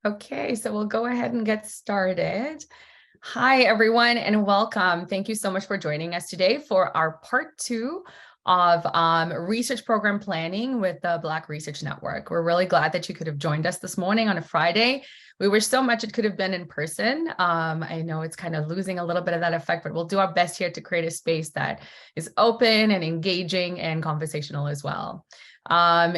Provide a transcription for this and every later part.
Okay, so we'll go ahead and get started. Hi, everyone, and welcome. Thank you so much for joining us today for our part 2 of research program planning with the Black Research Network. We're really glad that you could have joined us this morning on a Friday. We wish so much it could have been in person. I know it's kind of losing a little bit of that effect, but we'll do our best here to create a space that is open and engaging and conversational as well. My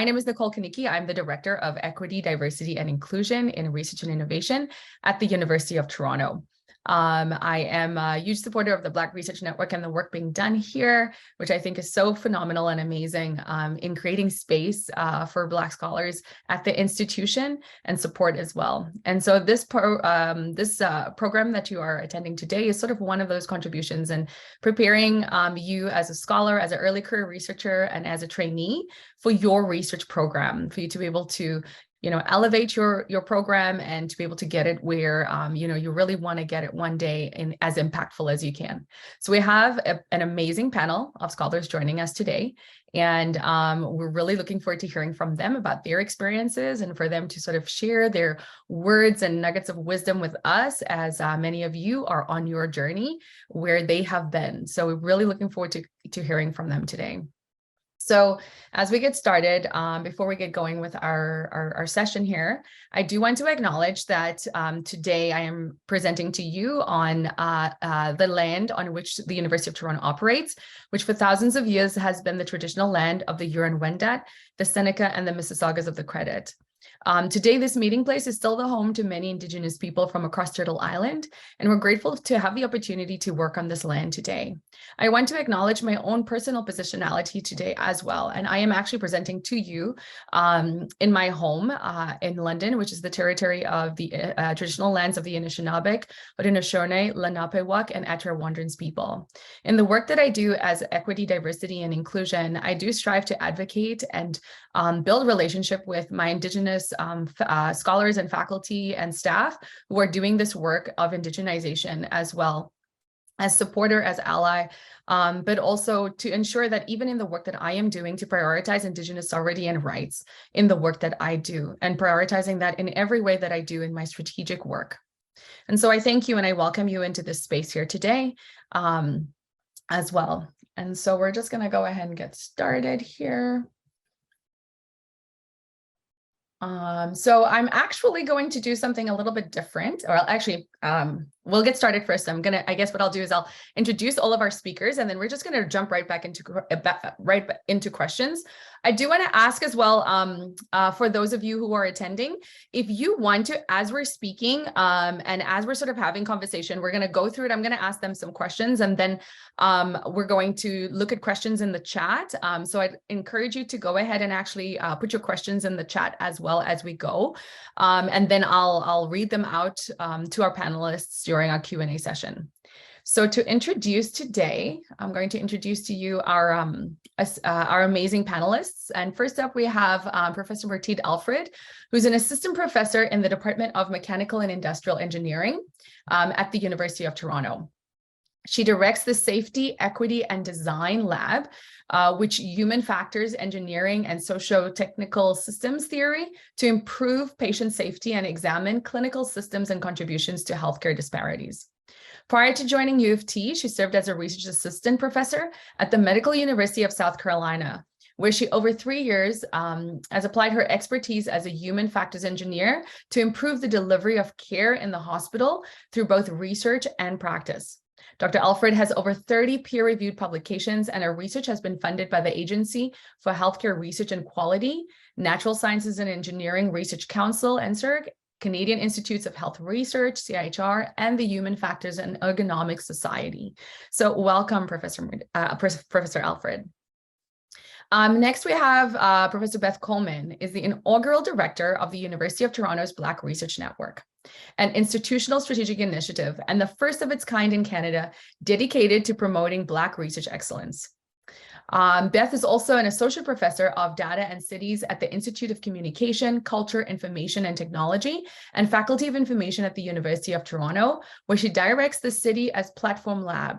name is Nicole Kanicki. I'm the Director of Equity, Diversity, and Inclusion in Research and Innovation at the University of Toronto. I am a huge supporter of the Black Research Network and the work being done here, which I think is so phenomenal and amazing in creating space for Black scholars at the institution and support as well. And so this program that you are attending today is sort of one of those contributions in preparing you as a scholar, as an early career researcher, and as a trainee for your research program, for you to be able to elevate your program and to be able to get it where, you really want to get it one day and as impactful as you can. So we have an amazing panel of scholars joining us today. And we're really looking forward to hearing from them about their experiences and for them to sort of share their words and nuggets of wisdom with us as many of you are on your journey where they have been. So we're really looking forward to hearing from them today. So as we get started, before we get going with our session here, I do want to acknowledge that today I am presenting to you on the land on which the University of Toronto operates, which for thousands of years has been the traditional land of the Huron-Wendat, the Seneca, and the Mississaugas of the Credit. Today, this meeting place is still the home to many Indigenous people from across Turtle Island, and we're grateful to have the opportunity to work on this land today. I want to acknowledge my own personal positionality today as well, and I am actually presenting to you in my home in London, which is the territory of the traditional lands of the Anishinaabe, Haudenosaunee, Lenape-Wauk, and Atro-Wandrins people. In the work that I do as equity, diversity, and inclusion, I do strive to advocate and build relationship with my Indigenous scholars and faculty and staff who are doing this work of indigenization as well, as supporter, as ally, but also to ensure that even in the work that I am doing to prioritize Indigenous sovereignty and rights in the work that I do, and prioritizing that in every way that I do in my strategic work. And so I thank you and I welcome you into this space here today as well. And so we're just going to go ahead and get started here. So I'm actually going to do something a little bit different, or actually, we'll get started first. I guess what I'll do is I'll introduce all of our speakers, and then we're just going to jump right into questions. I do want to ask as well, for those of you who are attending, if you want to, as we're speaking, and as we're sort of having conversation, we're going to go through it. I'm going to ask them some questions, and then we're going to look at questions in the chat. So I'd encourage you to go ahead and actually put your questions in the chat as well as we go. And then I'll read them out to our panelists during our Q&A session. So to introduce today, I'm going to introduce to you our amazing panelists. And first up, we have Professor Martine Alfred, who's an assistant professor in the Department of Mechanical and Industrial Engineering at the University of Toronto. She directs the Safety, Equity, and Design Lab, which human factors engineering and socio-technical systems theory to improve patient safety and examine clinical systems and contributions to healthcare disparities. Prior to joining U of T, she served as a research assistant professor at the Medical University of South Carolina, where she over 3 years has applied her expertise as a human factors engineer to improve the delivery of care in the hospital through both research and practice. Dr. Alfred has over 30 peer-reviewed publications, and her research has been funded by the Agency for Healthcare Research and Quality, Natural Sciences and Engineering Research Council, NSERC, Canadian Institutes of Health Research, CIHR, and the Human Factors and Ergonomics Society. So welcome, Professor Alfred. Next, we have Professor Beth Coleman, is the inaugural director of the University of Toronto's Black Research Network, an institutional strategic initiative and the first of its kind in Canada dedicated to promoting Black research excellence. Beth is also an associate professor of data and cities at the Institute of Communication, Culture, Information, and Technology, and Faculty of Information at the University of Toronto, where she directs the City as Platform Lab.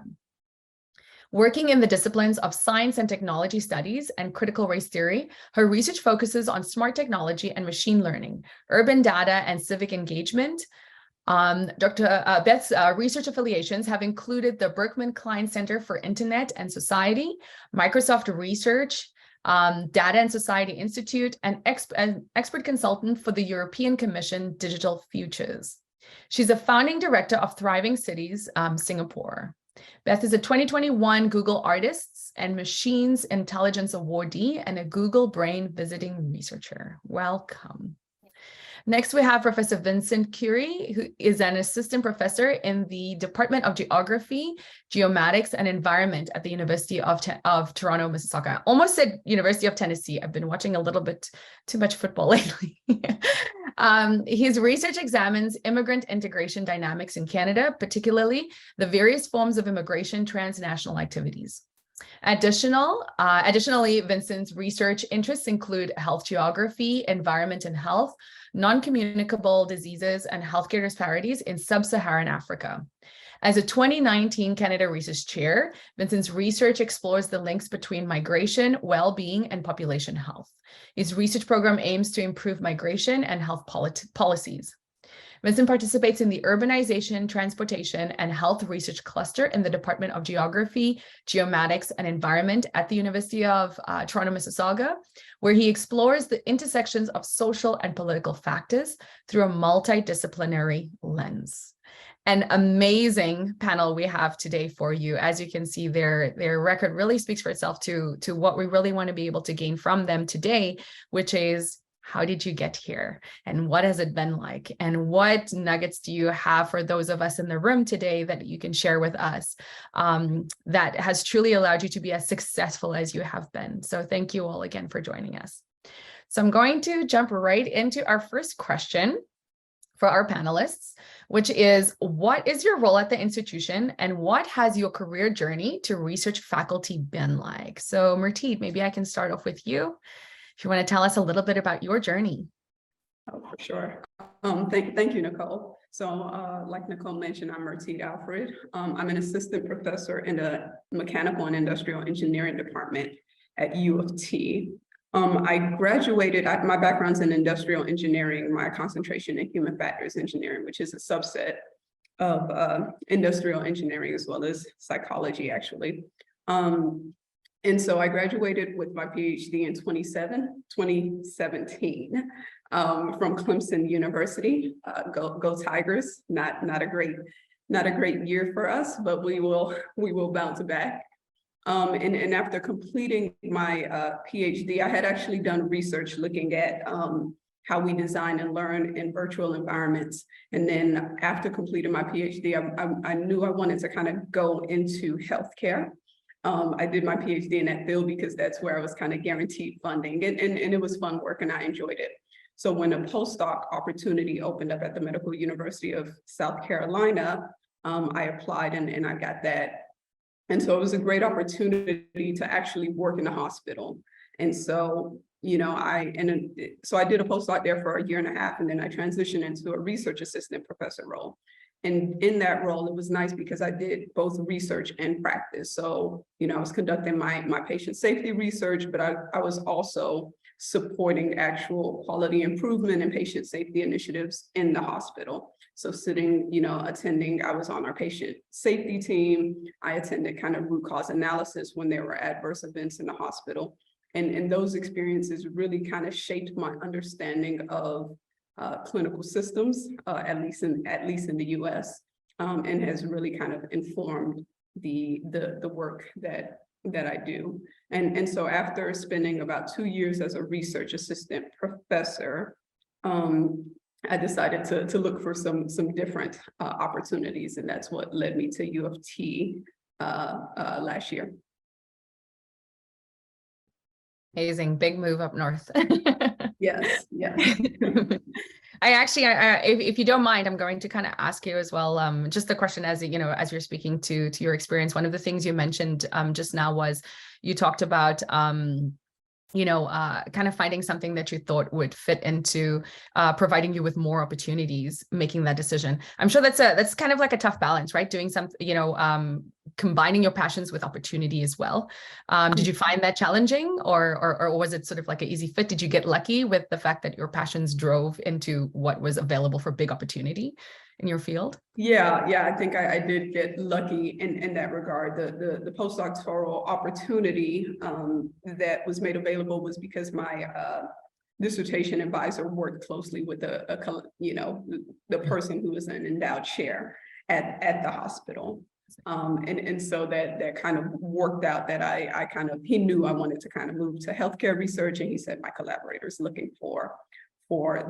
Working in the disciplines of science and technology studies and critical race theory, her research focuses on smart technology and machine learning, urban data, and civic engagement. Dr. Beth's research affiliations have included the Berkman Klein Center for Internet and Society, Microsoft Research, Data and Society Institute, and expert consultant for the European Commission Digital Futures. She's a founding director of Thriving Cities, Singapore. Beth is a 2021 Google Artists and Machines Intelligence Awardee and a Google Brain Visiting Researcher. Welcome. Next, we have Professor Vincent Curie, who is an assistant professor in the Department of Geography, Geomatics, and Environment at the University of Toronto, Mississauga. I almost said University of Tennessee. I've been watching a little bit too much football lately. His research examines immigrant integration dynamics in Canada, particularly the various forms of immigration transnational activities. Additionally, Vincent's research interests include health geography, environment and health, non-communicable diseases, and healthcare disparities in sub-Saharan Africa. As a 2019 Canada Research Chair, Vincent's research explores the links between migration, well-being, and population health. His research program aims to improve migration and health policies. Vincent participates in the Urbanization, Transportation, and Health Research Cluster in the Department of Geography, Geomatics, and Environment at the University of Toronto, Mississauga, where he explores the intersections of social and political factors through a multidisciplinary lens. An amazing panel we have today for you. As you can see, their record really speaks for itself to what we really want to be able to gain from them today, which is, how did you get here? And what has it been like? And what nuggets do you have for those of us in the room today that you can share with us that has truly allowed you to be as successful as you have been? So thank you all again for joining us. So I'm going to jump right into our first question for our panelists, which is, what is your role at the institution and what has your career journey to research faculty been like? So Murteed, maybe I can start off with you. If you want to tell us a little bit about your journey. Oh, for sure. Thank you, Nicole. So like Nicole mentioned, I'm Murteed Alfred. I'm an assistant professor in the Mechanical and Industrial Engineering Department at U of T. I graduated, my background's in industrial engineering, my concentration in human factors engineering, which is a subset of industrial engineering as well as psychology, actually. And so I graduated with my PhD in 2017 from Clemson University. Go Tigers! Not a great year for us, but we will bounce back. And after completing my PhD, I had actually done research looking at how we design and learn in virtual environments. And then after completing my PhD, I knew I wanted to kind of go into healthcare. I did my PhD in that field because that's where I was kind of guaranteed funding, and it was fun work and I enjoyed it. So when a postdoc opportunity opened up at the Medical University of South Carolina, I applied and I got that. And so it was a great opportunity to actually work in the hospital. And so, you know, so I did a postdoc there for a year and a half, and then I transitioned into a research assistant professor role. And in that role, it was nice because I did both research and practice. So, you know, I was conducting my patient safety research, but I was also supporting actual quality improvement and patient safety initiatives in the hospital. So sitting, you know, attending, I was on our patient safety team. I attended kind of root cause analysis when there were adverse events in the hospital. And those experiences really kind of shaped my understanding of clinical systems, at least in the US, and has really kind of informed the work that I do. And so after spending about 2 years as a research assistant professor, I decided to look for some different opportunities, and that's what led me to U of T last year. Amazing, big move up north. Yes. I actually, if you don't mind, I'm going to kind of ask you as well, just the question as, you know, as you're speaking to your experience. One of the things you mentioned just now was you talked about, you know, kind of finding something that you thought would fit into providing you with more opportunities, making that decision. I'm sure that's kind of like a tough balance, right? Doing something, you know, combining your passions with opportunity as well. Did you find that challenging, or was it sort of like an easy fit? Did you get lucky with the fact that your passions drove into what was available for big opportunity in your field? Yeah, I think I did get lucky in that regard. The postdoctoral opportunity that was made available was because my dissertation advisor worked closely with the person who was an endowed chair at the hospital. And so that kind of worked out that he knew I wanted to kind of move to healthcare research, and he said my collaborator's looking for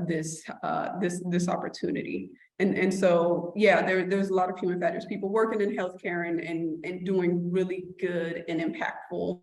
this opportunity. And so, yeah, there's a lot of human factors, people working in healthcare and doing really good and impactful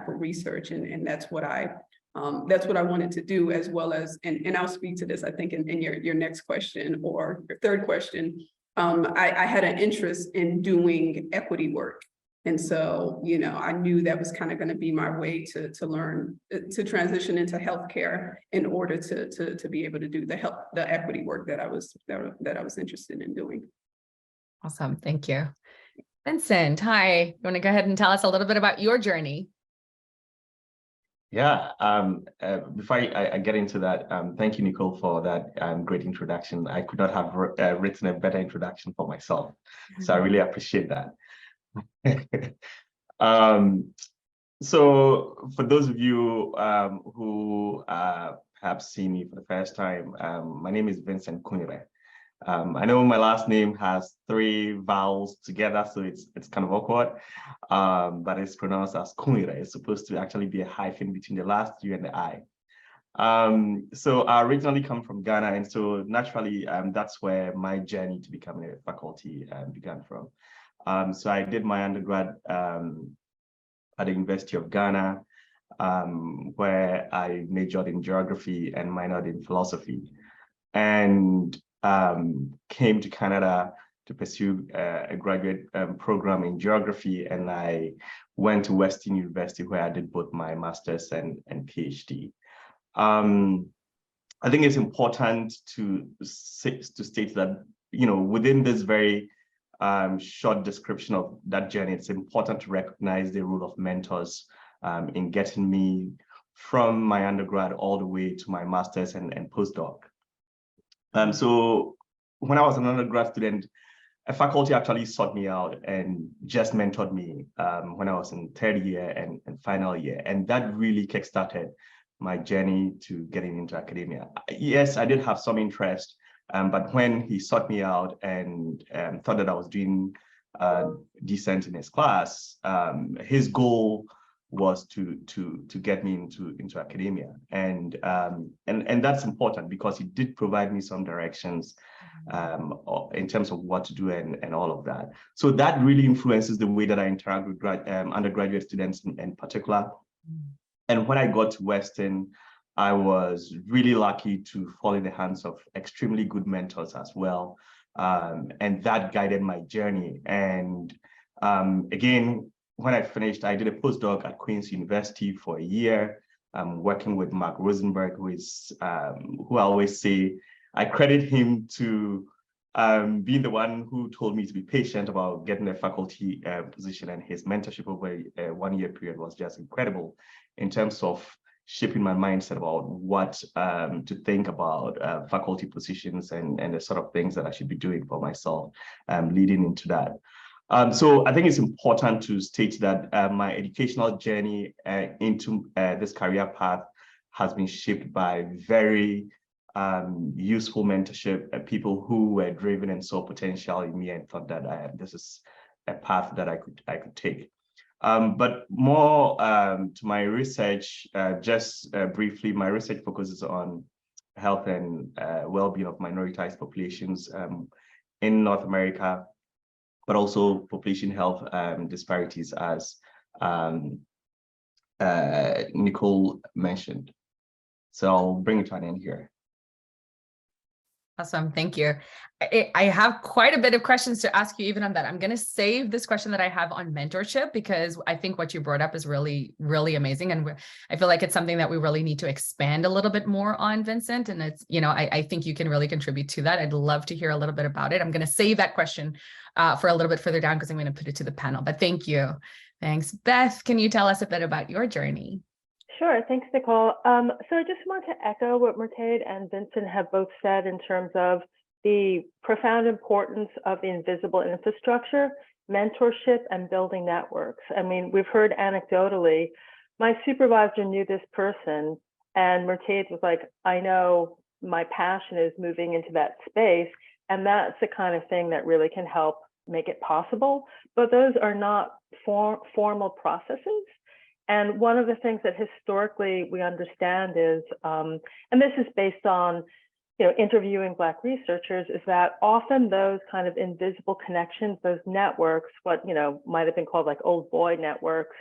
research. And that's what I wanted to do, as well as, and I'll speak to this, I think, in your next question or your third question. I had an interest in doing equity work. And so, I knew that was kind of going to be my way to learn, to transition into healthcare in order to be able to do the equity work that I was interested in doing. Awesome. Thank you. Vincent, hi. You want to go ahead and tell us a little bit about your journey? Yeah, before I get into that, thank you, Nicole, for that great introduction. I could not have written a better introduction for myself, so I really appreciate that. So for those of you who have seen me for the first time, my name is Vincent Kunire. I know my last name has 3 vowels together, so it's kind of awkward, but it's pronounced as Kunire. It's supposed to actually be a hyphen between the last U and the I. So I originally come from Ghana, and so naturally, that's where my journey to becoming a faculty began from. So I did my undergrad at the University of Ghana, where I majored in geography and minored in philosophy, and came to Canada to pursue a graduate program in geography, and I went to Western University, where I did both my master's and PhD. I think it's important to state that, within this very short description of that journey, it's important to recognize the role of mentors in getting me from my undergrad all the way to my master's and postdoc. So when I was an undergrad student, a faculty actually sought me out and just mentored me when I was in 3rd year and final year. And that really kickstarted my journey to getting into academia. Yes, I did have some interest, but when he sought me out and thought that I was doing decent in his class, his goal was to get me into academia, and that's important because he did provide me some directions in terms of what to do and all of that. So that really influences the way that I interact with undergraduate students in particular. And when I got to Western, I was really lucky to fall in the hands of extremely good mentors as well, and that guided my journey. And again, when I finished, I did a postdoc at Queen's University for a year, working with Mark Rosenberg, who I always say, I credit him to being the one who told me to be patient about getting a faculty position, and his mentorship over a 1-year period was just incredible in terms of shaping my mindset about what to think about faculty positions and the sort of things that I should be doing for myself leading into that. So I think it's important to state that my educational journey into this career path has been shaped by very useful mentorship, people who were driven and saw potential in me and thought that this is a path that I could take. But more to my research, just briefly, my research focuses on health and well-being of minoritized populations in North America, but also population health disparities, as Nicole mentioned. So I'll bring it to an end here. Awesome. Thank you. I have quite a bit of questions to ask you even on that. I'm going to save this question that I have on mentorship because I think what you brought up is really, really amazing. And I feel like it's something that we really need to expand a little bit more on, Vincent. And it's, I think you can really contribute to that. I'd love to hear a little bit about it. I'm going to save that question for a little bit further down because I'm going to put it to the panel. But thank you. Thanks. Beth, can you tell us a bit about your journey? Sure. Thanks, Nicole. So I just want to echo what Mercedes and Vincent have both said in terms of the profound importance of the invisible infrastructure, mentorship, and building networks. I mean, we've heard anecdotally, my supervisor knew this person, and Mercedes was like, I know my passion is moving into that space, and that's the kind of thing that really can help make it possible. But those are not formal processes. And one of the things that historically we understand is, and this is based on, interviewing Black researchers, is that often those kind of invisible connections, those networks, what, might have been called like old boy networks,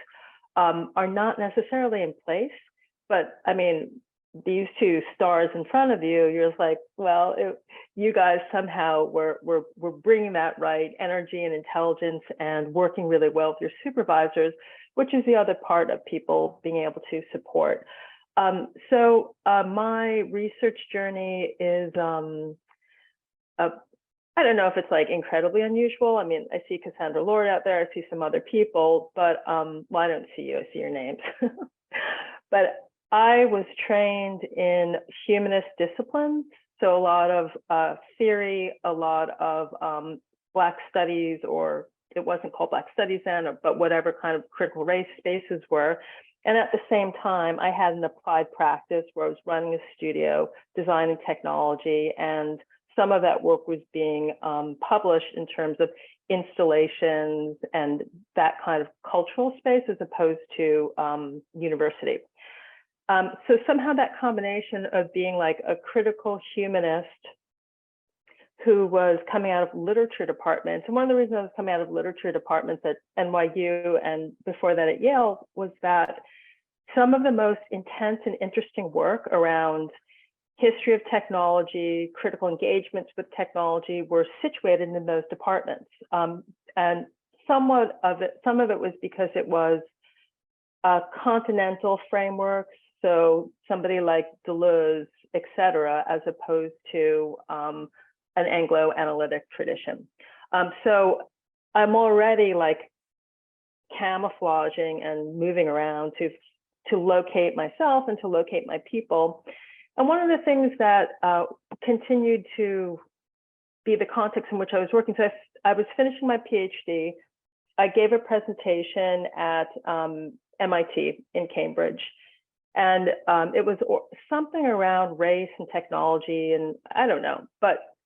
are not necessarily in place. But I mean, these two stars in front of you, you're just like, well, you guys somehow were bringing that right energy and intelligence and working really well with your supervisors, which is the other part of people being able to support. So my research journey is, I don't know if it's like incredibly unusual. I mean, I see Cassandra Lord out there, I see some other people, but well, I don't see you, I see your names. But I was trained in humanist disciplines. So a lot of theory, a lot of Black studies, or it wasn't called Black studies then, but whatever kind of critical race spaces were. And at the same time, I had an applied practice where I was running a studio, designing technology, and some of that work was being published in terms of installations and that kind of cultural space as opposed to university. So somehow that combination of being like a critical humanist who was coming out of literature departments, and one of the reasons I was coming out of literature departments at NYU and before that at Yale was that some of the most intense and interesting work around history of technology, critical engagements with technology were situated in those departments. And some of it was because it was continental frameworks, so somebody like Deleuze, et cetera, as opposed to an Anglo-analytic tradition. So I'm already like camouflaging and moving around to locate myself and to locate my people. And one of the things that continued to be the context in which I was working, so I was finishing my PhD. I gave a presentation at MIT in Cambridge. And it was something around race and technology, and I don't know,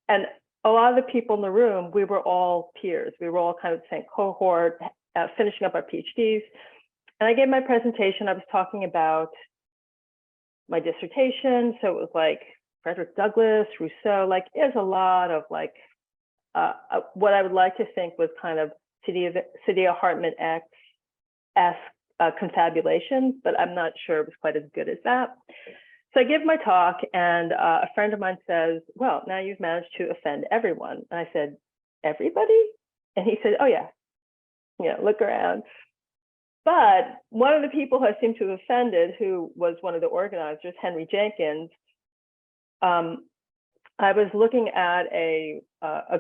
and a lot of the people in the room, we were all peers. We were all kind of the same cohort, finishing up our PhDs. And I gave my presentation. I was talking about my dissertation. So it was like Frederick Douglass, Rousseau, like there's a lot of like, what I would like to think was kind of Saidiya Hartman X-esque confabulations, but I'm not sure it was quite as good as that. So I give my talk, and a friend of mine says, well, now you've managed to offend everyone. And I said, everybody? And he said, oh yeah, look around. But one of the people who I seem to have offended, who was one of the organizers, Henry Jenkins, I was looking at a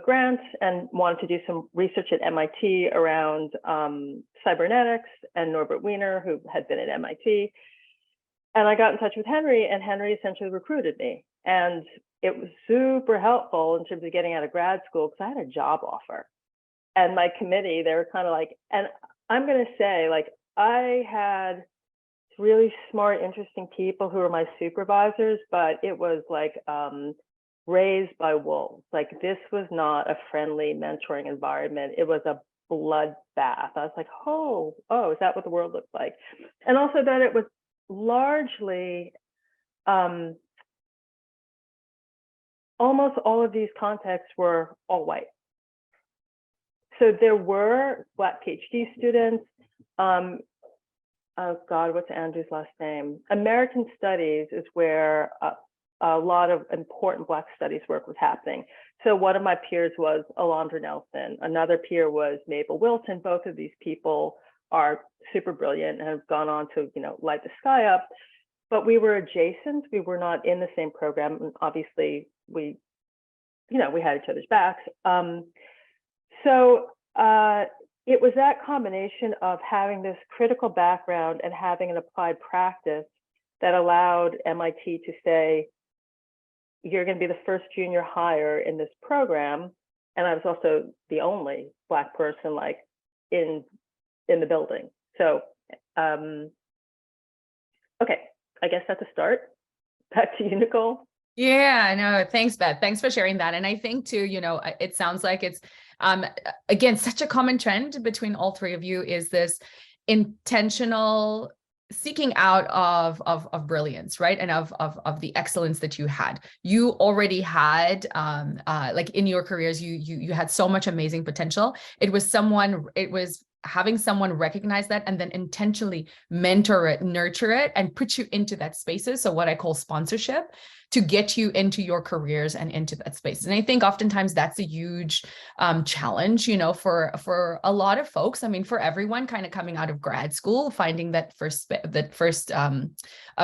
grant and wanted to do some research at MIT around cybernetics and Norbert Wiener, who had been at MIT. And I got in touch with Henry, and Henry essentially recruited me. And it was super helpful in terms of getting out of grad school because I had a job offer. And my committee, they were kind of like, and I'm going to say, like, I had really smart, interesting people who were my supervisors, but it was like raised by wolves. Like, this was not a friendly mentoring environment. It was a bloodbath. I was like, oh, is that what the world looks like? And also that it was largely, almost all of these contexts were all white. So there were Black PhD students. Oh God, what's Andrew's last name? American Studies is where a lot of important Black studies work was happening. So one of my peers was Alondra Nelson. Another peer was Mabel Wilton. Both of these people are super brilliant and have gone on to, light the sky up. But we were adjacent. We were not in the same program. And obviously, we had each other's backs. It was that combination of having this critical background and having an applied practice that allowed MIT to say, you're going to be the first junior hire in this program. And I was also the only Black person in the building. So, okay, I guess that's a start. Back to you, Nicole. Yeah, no, thanks, Beth. Thanks for sharing that. And I think too, it sounds like it's, again, such a common trend between all three of you is this intentional seeking out of brilliance, right? And of the excellence that you had. You already had, like in your careers, you had so much amazing potential. It was having someone recognize that and then intentionally mentor it, nurture it, and put you into that spaces. So what I call sponsorship, to get you into your careers and into that space. And I think oftentimes that's a huge challenge, for a lot of folks. I mean, for everyone kind of coming out of grad school, finding that first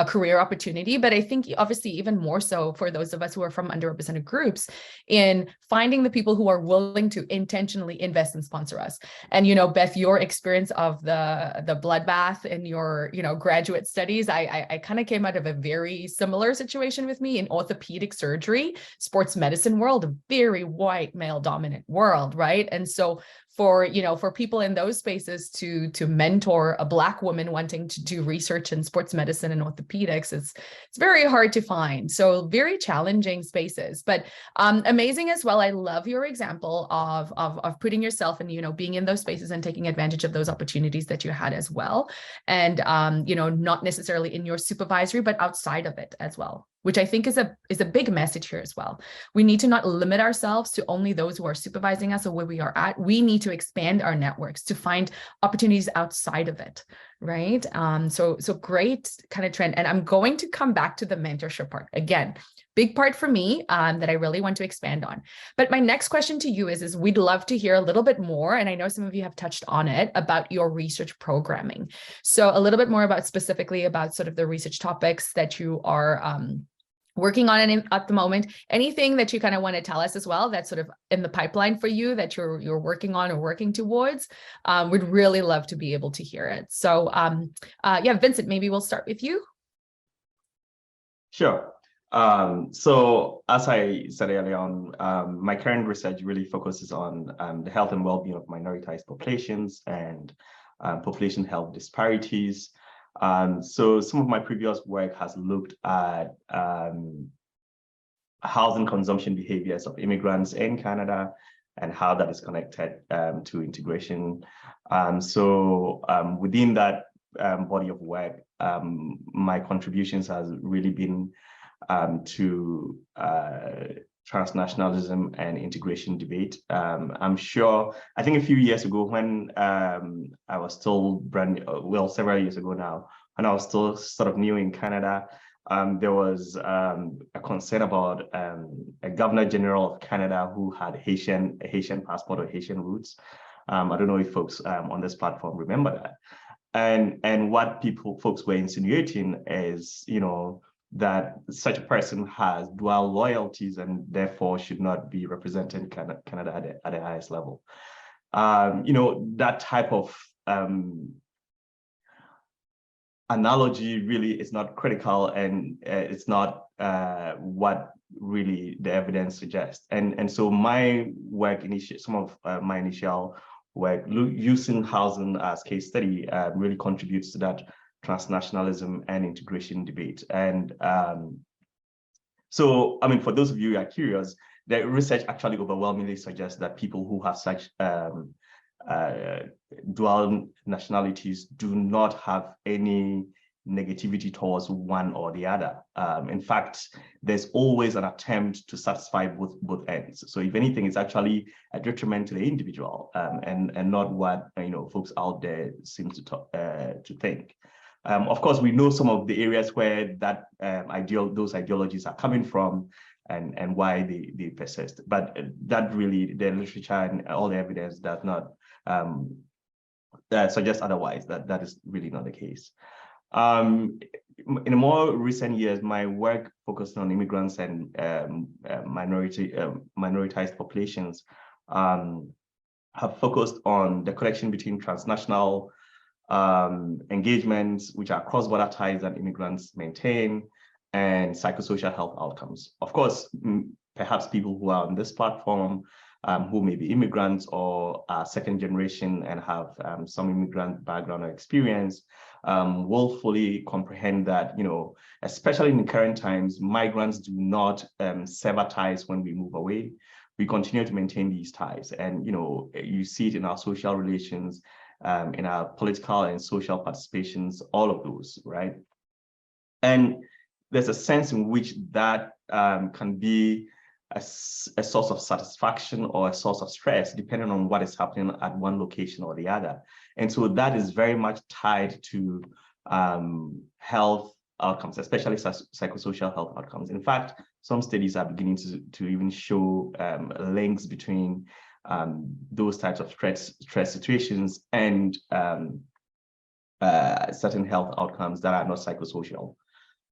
career opportunity. But I think obviously even more so for those of us who are from underrepresented groups, in finding the people who are willing to intentionally invest and sponsor us. And, Beth, your experience of the bloodbath in your, graduate studies, I kind of came out of a very similar situation with me in orthopedic surgery, sports medicine world, a very white male dominant world, right? And so for people in those spaces to mentor a Black woman wanting to do research in sports medicine and orthopedics, it's very hard to find. So very challenging spaces, but amazing as well. I love your example of putting yourself and being in those spaces and taking advantage of those opportunities that you had as well, and not necessarily in your supervisory, but outside of it as well, which I think is a big message here as well. We need to not limit ourselves to only those who are supervising us or where we are at. We need to expand our networks to find opportunities outside of it, right? So great kind of trend. And I'm going to come back to the mentorship part. Again, big part for me that I really want to expand on. But my next question to you is we'd love to hear a little bit more, and I know some of you have touched on it, about your research programming. So a little bit more specifically about sort of the research topics that you are working on at the moment. Anything that you kind of want to tell us as well that's sort of in the pipeline for you that you're working on or working towards, we'd really love to be able to hear it. So yeah, Vincent, maybe we'll start with you. Sure. So as I said earlier on, my current research really focuses on the health and well-being of minoritized populations and population health disparities. So some of my previous work has looked at housing consumption behaviors of immigrants in Canada and how that is connected to integration. Within that body of work, my contributions has really been to transnationalism and integration debate. I'm sure, I think a few years ago when I was still several years ago now, when I was still sort of new in Canada, there was a concern about a Governor General of Canada who had a Haitian passport or Haitian roots. I don't know if folks on this platform remember that. And what folks were insinuating is, that such a person has dual loyalties and therefore should not be representing Canada at the highest level. That type of analogy really is not critical, and it's not what really the evidence suggests. And so my work, some of my initial work using housing as case study really contributes to that transnationalism and integration debate. And so, I mean, for those of you who are curious, the research actually overwhelmingly suggests that people who have such dual nationalities do not have any negativity towards one or the other. In fact, there's always an attempt to satisfy both ends. So if anything, it's actually a detriment to the individual and not what folks out there seem to think. Of course, we know some of the areas where that those ideologies are coming from and why they persist. But that really, the literature and all the evidence does not suggest otherwise, that is really not the case. In the more recent years, my work focused on immigrants and minoritized populations have focused on the connection between transnational engagements, which are cross-border ties that immigrants maintain, and psychosocial health outcomes. Of course, perhaps people who are on this platform who may be immigrants or are second generation and have some immigrant background or experience will fully comprehend that, especially in the current times, migrants do not sever ties when we move away. We continue to maintain these ties. And, you see it in our social relations, in our political and social participations, all of those, right? And there's a sense in which that can be a source of satisfaction or a source of stress, depending on what is happening at one location or the other. And so that is very much tied to health outcomes, especially psychosocial health outcomes. In fact, some studies are beginning to even show links between those types of stress situations and certain health outcomes that are not psychosocial.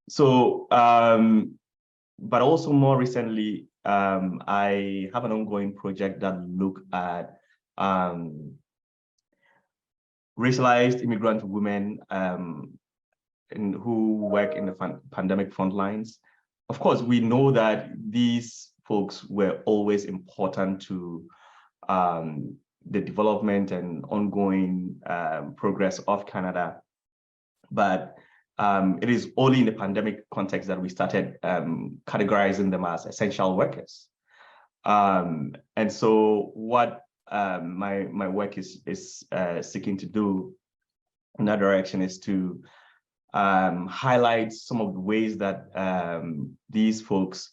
So, but also more recently, I have an ongoing project that look at racialized immigrant women who work in the pandemic front lines. Of course, we know that these folks were always important to the development and ongoing progress of Canada, but it is only in the pandemic context that we started categorizing them as essential workers. And so what my work is seeking to do in that direction is to highlight some of the ways that these folks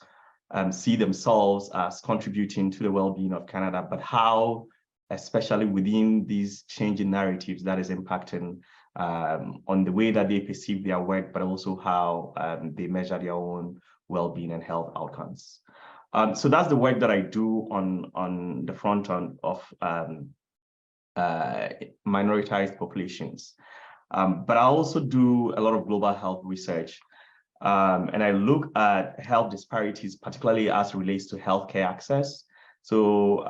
see themselves as contributing to the well-being of Canada, but how, especially within these changing narratives, that is impacting on the way that they perceive their work, but also how they measure their own well-being and health outcomes. So that's the work that I do on the front end of minoritized populations. But I also do a lot of global health research, and I look at health disparities, particularly as it relates to healthcare access. So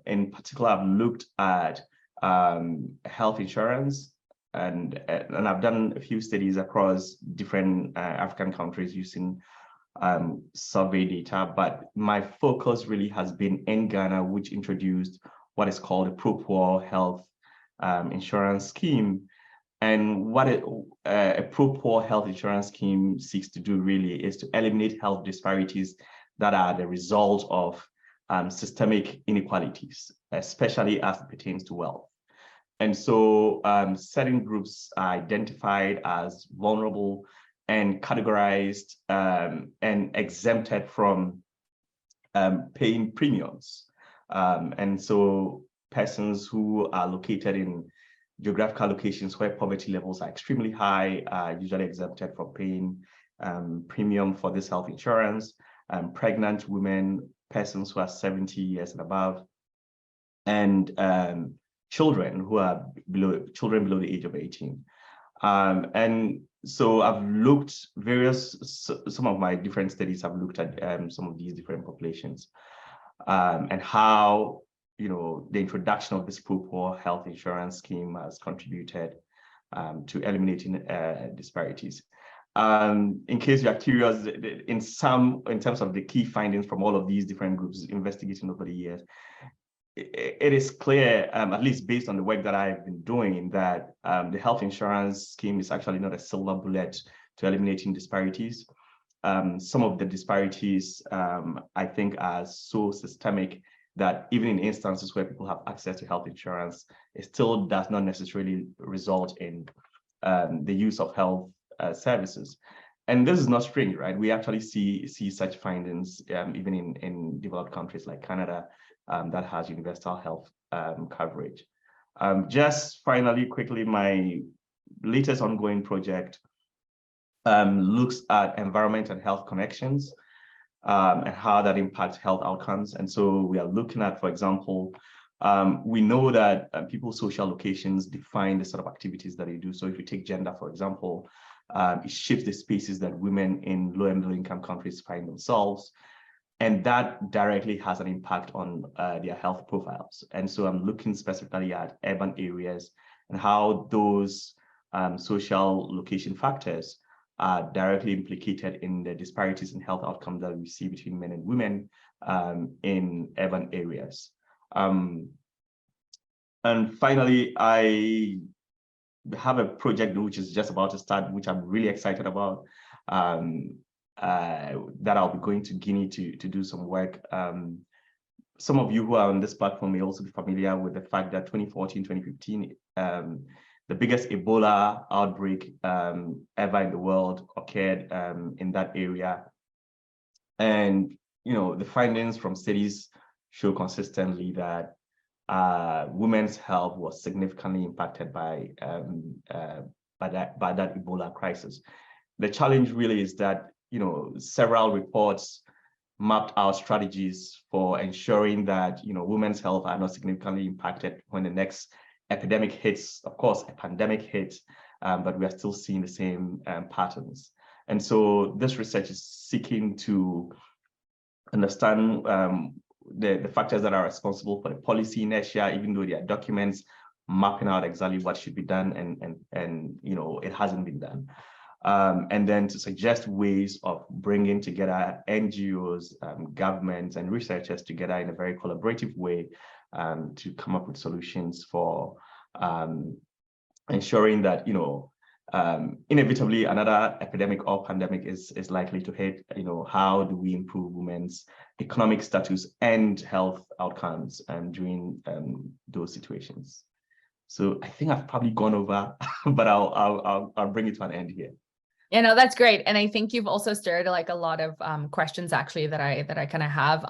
in particular, I've looked at health insurance, and I've done a few studies across different African countries using survey data, but my focus really has been in Ghana, which introduced what is called a propel health insurance scheme. And what a propel health insurance scheme seeks to do really is to eliminate health disparities that are the result of systemic inequalities, especially as it pertains to wealth. And so certain groups are identified as vulnerable and categorized and exempted from paying premiums. And so persons who are located in geographical locations where poverty levels are extremely high are usually exempted from paying premium for this health insurance. Pregnant women, persons who are 70 years and above, and children who are below the age of 18. And so I've looked some of my different studies have looked at some of these different populations and how the introduction of this propel health insurance scheme has contributed to eliminating disparities. In case you are curious, in terms of the key findings from all of these different groups investigating over the years, it is clear, at least based on the work that I've been doing, that the health insurance scheme is actually not a silver bullet to eliminating disparities. Some of the disparities, I think, are so systemic that even in instances where people have access to health insurance, it still does not necessarily result in the use of health services. And this is not strange, right? We actually see such findings even in developed countries like Canada that has universal health coverage. Just finally, quickly, my latest ongoing project looks at environment and health connections and how that impacts health outcomes. And so we are looking at, for example, we know that people's social locations define the sort of activities that they do. So if you take gender, for example, it shapes the spaces that women in low and middle income countries find themselves. And that directly has an impact on their health profiles. And so I'm looking specifically at urban areas and how those social location factors are directly implicated in the disparities in health outcomes that we see between men and women in urban areas. And finally, I have a project which is just about to start, which I'm really excited about, that I'll be going to Guinea to do some work. Some of you who are on this platform may also be familiar with the fact that 2014, 2015, the biggest Ebola outbreak ever in the world occurred in that area. And, you know, the findings from studies show consistently that women's health was significantly impacted by that Ebola crisis. The challenge really is that, you know, several reports mapped out strategies for ensuring that, you know, women's health are not significantly impacted when the next epidemic hits. Of course, a pandemic hits, but we are still seeing the same patterns. And so this research is seeking to understand the factors that are responsible for the policy inertia, even though there are documents mapping out exactly what should be done, and you know, it hasn't been done. And then to suggest ways of bringing together NGOs, governments, and researchers together in a very collaborative way to come up with solutions for ensuring that, you know, inevitably another epidemic or pandemic is likely to hit. You know, how do we improve women's economic status and health outcomes during those situations? So I think I've probably gone over, but I'll bring it to an end here. Yeah, no, that's great. And I think you've also stirred like a lot of questions actually that I kind of have.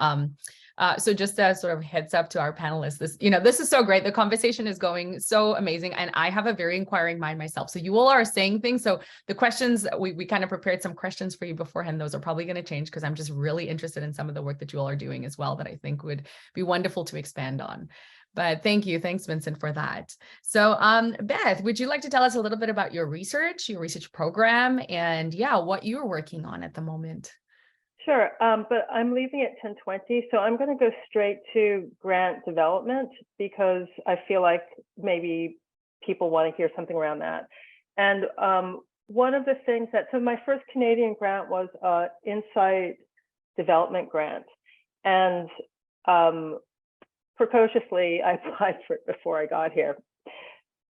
So just a sort of heads up to our panelists, this is so great. The conversation is going so amazing. And I have a very inquiring mind myself. So you all are saying things. So the questions, we kind of prepared some questions for you beforehand. Those are probably going to change because I'm just really interested in some of the work that you all are doing as well that I think would be wonderful to expand on. But thank you. Thanks, Vincent, for that. So Beth, would you like to tell us a little bit about your research program, and yeah, what you're working on at the moment? Sure, but I'm leaving at 10:20, so I'm going to go straight to grant development because I feel like maybe people want to hear something around that. And one of the things so my first Canadian grant was Insight Development Grant. And precociously, I applied for it before I got here.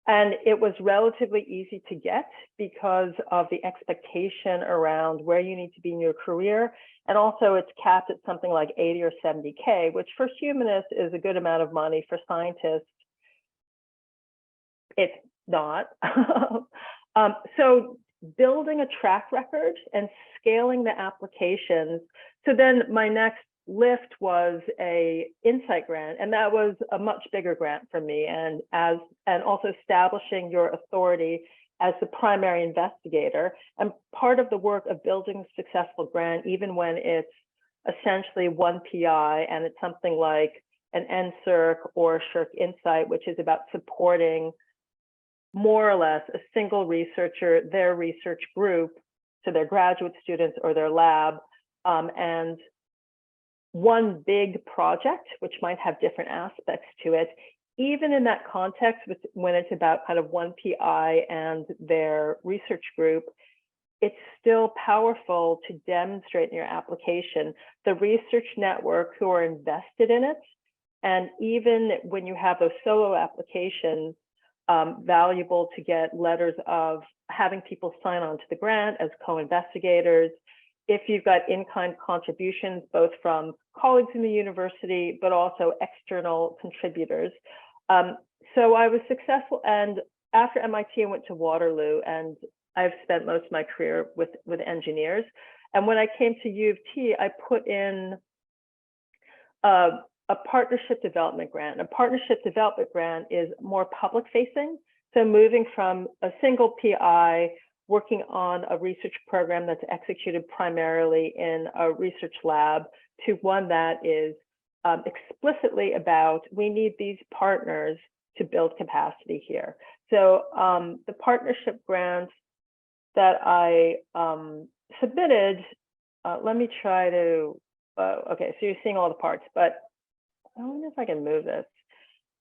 And it was relatively easy to get because of the expectation around where you need to be in your career. And also it's capped at something like 80 or 70K, which for humanists is a good amount of money. For scientists, it's not. So building a track record and scaling the applications. So then my next lift was a Insight grant, and that was a much bigger grant for me, and also establishing your authority as the primary investigator. And part of the work of building a successful grant, even when it's essentially one PI and it's something like an NSERC or SSHRC Insight, which is about supporting more or less a single researcher, their research group, so their graduate students or their lab, and one big project, which might have different aspects to it. Even in that context, when it's about kind of one PI and their research group, it's still powerful to demonstrate in your application the research network who are invested in it. And even when you have those solo applications, valuable to get letters of having people sign on to the grant as co-investigators. If you've got in-kind contributions, both from colleagues in the university, but also external contributors. So I was successful, and after MIT, I went to Waterloo, and I've spent most of my career with engineers. And when I came to U of T, I put in a partnership development grant. A partnership development grant is more public-facing. So moving from a single PI working on a research program that's executed primarily in a research lab to one that is explicitly about, we need these partners to build capacity here. So the partnership grants that I submitted, let me try to, okay, so you're seeing all the parts, but I wonder if I can move this.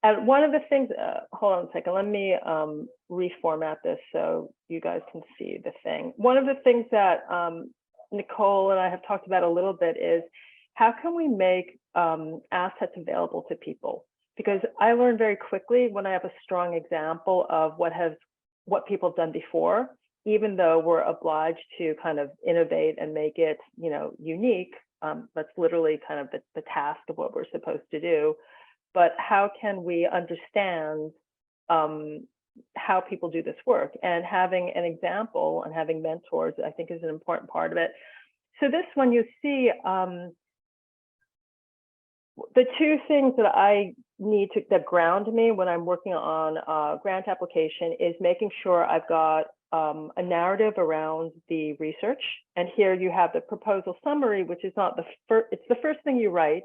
And one of the things, hold on a second, let me reformat this so you guys can see the thing. One of the things that Nicole and I have talked about a little bit is how can we make assets available to people? Because I learned very quickly when I have a strong example of what people have done before, even though we're obliged to kind of innovate and make it, you know, unique. That's literally kind of the task of what we're supposed to do. But how can we understand how people do this work? And having an example and having mentors, I think, is an important part of it. So this one, you see, the two things that I need to that ground me when I'm working on a grant application is making sure I've got a narrative around the research. And here you have the proposal summary, which is not the first, it's the first thing you write,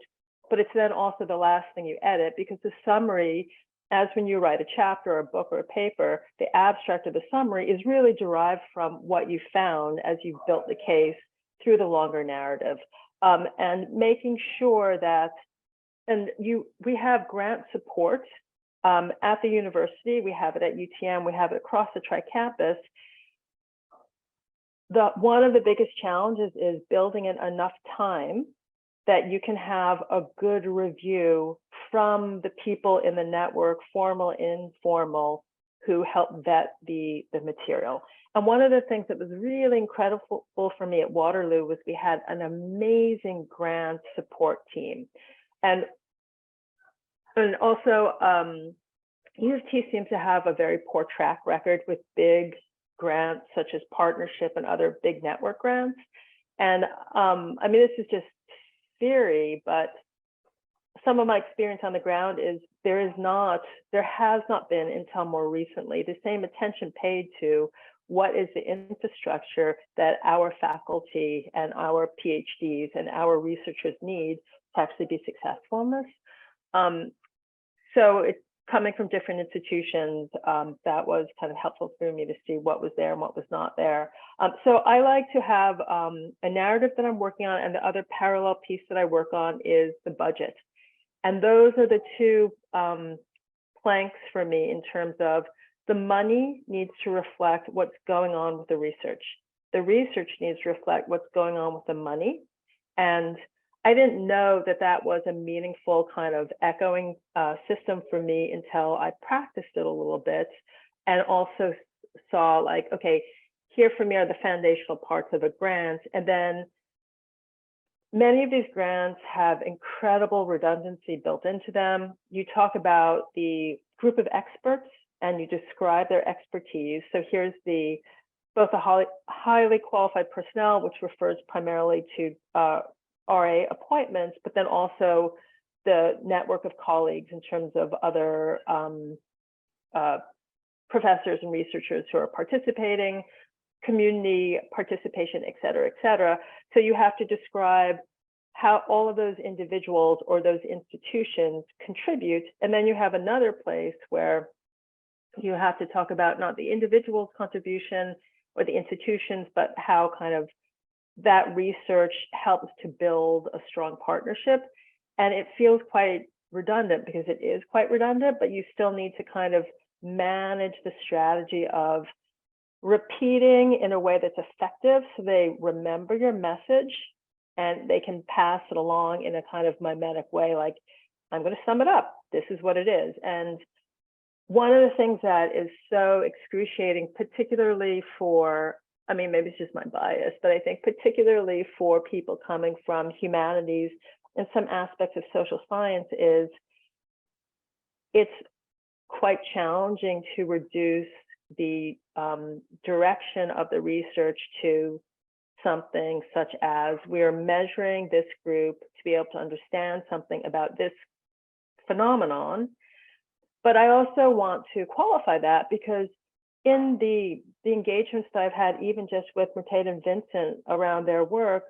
but it's then also the last thing you edit, because the summary, as when you write a chapter or a book or a paper, the abstract of the summary is really derived from what you found as you built the case through the longer narrative. And making sure that, and we have grant support at the university, we have it at UTM, we have it across the tri-campus. One of the biggest challenges is building in enough time that you can have a good review from the people in the network, formal, informal, who help vet the material. And one of the things that was really incredible for me at Waterloo was we had an amazing grant support team. And also, U of T seems to have a very poor track record with big grants, such as partnership and other big network grants. And I mean, this is just theory, but some of my experience on the ground is there has not been until more recently the same attention paid to what is the infrastructure that our faculty and our PhDs and our researchers need to actually be successful in this. So it's coming from different institutions, that was kind of helpful for me to see what was there and what was not there. So I like to have a narrative that I'm working on, and the other parallel piece that I work on is the budget. And those are the two planks for me in terms of the money needs to reflect what's going on with the research. The research needs to reflect what's going on with the money. And I didn't know that that was a meaningful kind of echoing system for me until I practiced it a little bit, and also saw like, okay, here for me are the foundational parts of a grant. And then many of these grants have incredible redundancy built into them. You talk about the group of experts and you describe their expertise. So here's both the highly qualified personnel, which refers primarily to RA appointments, but then also the network of colleagues in terms of other professors and researchers who are participating, community participation, et cetera, et cetera. So you have to describe how all of those individuals or those institutions contribute. And then you have another place where you have to talk about not the individual's contribution or the institutions, but how kind of that research helps to build a strong partnership. And it feels quite redundant because it is quite redundant, but you still need to kind of manage the strategy of repeating in a way that's effective so they remember your message and they can pass it along in a kind of mimetic way, like, I'm going to sum it up. This is what it is. And one of the things that is so excruciating, particularly for, I mean, maybe it's just my bias, but I think particularly for people coming from humanities and some aspects of social science, is it's quite challenging to reduce the direction of the research to something such as, we are measuring this group to be able to understand something about this phenomenon. But I also want to qualify that because in the engagements that I've had, even just with Mercedes and Vincent around their work,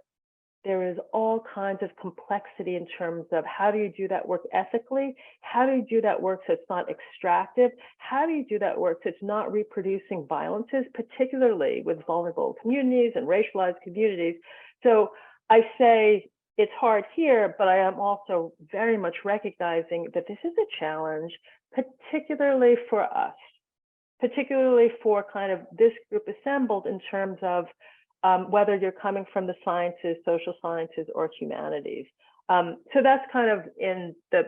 there is all kinds of complexity in terms of how do you do that work ethically? How do you do that work so it's not extractive? How do you do that work so it's not reproducing violences, particularly with vulnerable communities and racialized communities? So I say it's hard here, but I am also very much recognizing that this is a challenge, particularly for us, particularly for kind of this group assembled in terms of whether you're coming from the sciences, social sciences, or humanities. So that's kind of in the,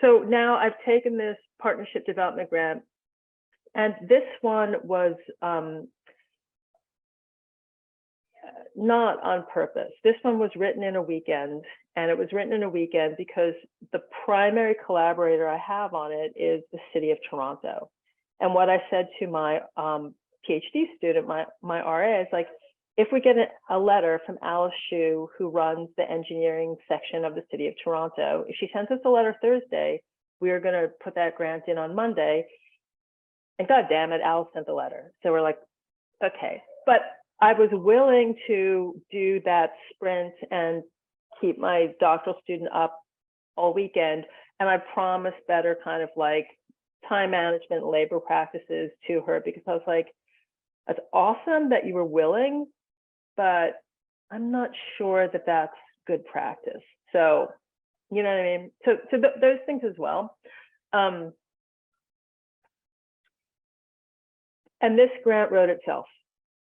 so now I've taken this partnership development grant, and this one was not on purpose. This one was written in a weekend, and it was written in a weekend because the primary collaborator I have on it is the city of Toronto. And what I said to my PhD student, my RA, is like, if we get a letter from Alice Hsu, who runs the engineering section of the city of Toronto, if she sends us a letter Thursday, we are going to put that grant in on Monday. And God damn it, Alice sent the letter. So we're like, okay. But I was willing to do that sprint and keep my doctoral student up all weekend. And I promised better kind of like time management and labor practices to her, because I was like, that's awesome that you were willing, but I'm not sure that that's good practice. So, you know what I mean? So those things as well. And this grant wrote itself.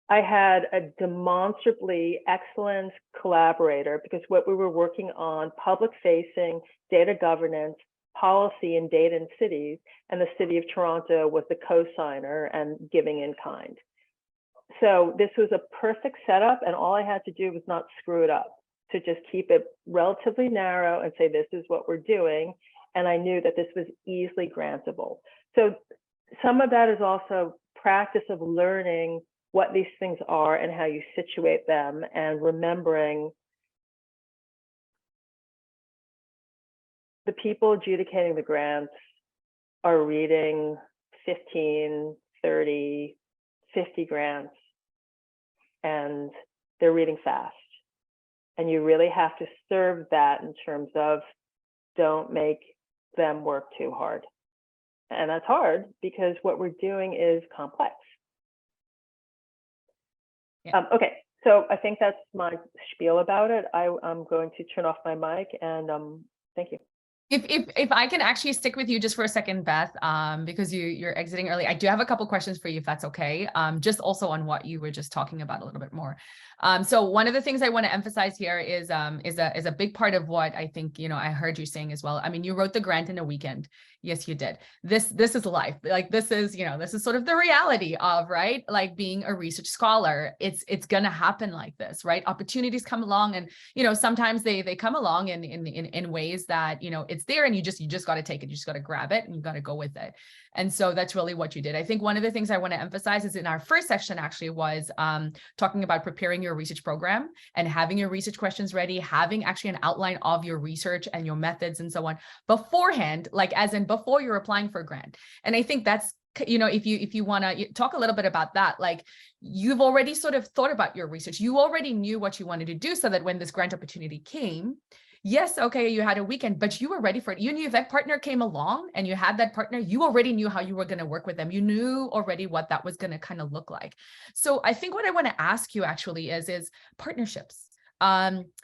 I had a demonstrably excellent collaborator, because what we were working on, public facing, data governance, policy and data in cities, and the city of Toronto was the co-signer and giving in kind. So this was a perfect setup, and all I had to do was not screw it up, to just keep it relatively narrow and say, this is what we're doing. And I knew that this was easily grantable. So some of that is also practice of learning what these things are and how you situate them, and remembering the people adjudicating the grants are reading 15, 30, 50 grants, and they're reading fast. And you really have to serve that in terms of don't make them work too hard. And that's hard because what we're doing is complex. Yeah. Okay, so I think that's my spiel about it. I'm going to turn off my mic, and thank you. If I can actually stick with you just for a second, Beth, because you're exiting early, I do have a couple questions for you, if that's okay. Just also on what you were just talking about a little bit more. So one of the things I want to emphasize here is a big part of what I think, you know, I heard you saying as well. I mean, you wrote the grant in a weekend. Yes, you did. This is life. Like, this is, you know, this is sort of the reality of, right, like being a research scholar. It's gonna happen like this, right? Opportunities come along, and, you know, sometimes they come along in ways that, you know, it's there, and you just got to take it. You just got to grab it, and you got to go with it. And so that's really what you did. I think one of the things I want to emphasize is in our first section actually was talking about preparing your research program and having your research questions ready, having actually an outline of your research and your methods and so on beforehand, like as in before you're applying for a grant. And I think that's, you know, if you want to talk a little bit about that, like you've already sort of thought about your research. You already knew what you wanted to do, so that when this grant opportunity came, yes, okay, you had a weekend, but you were ready for it. You knew if that partner came along and you had that partner, you already knew how you were going to work with them. You knew already what that was going to kind of look like. So I think what I want to ask you actually is partnerships.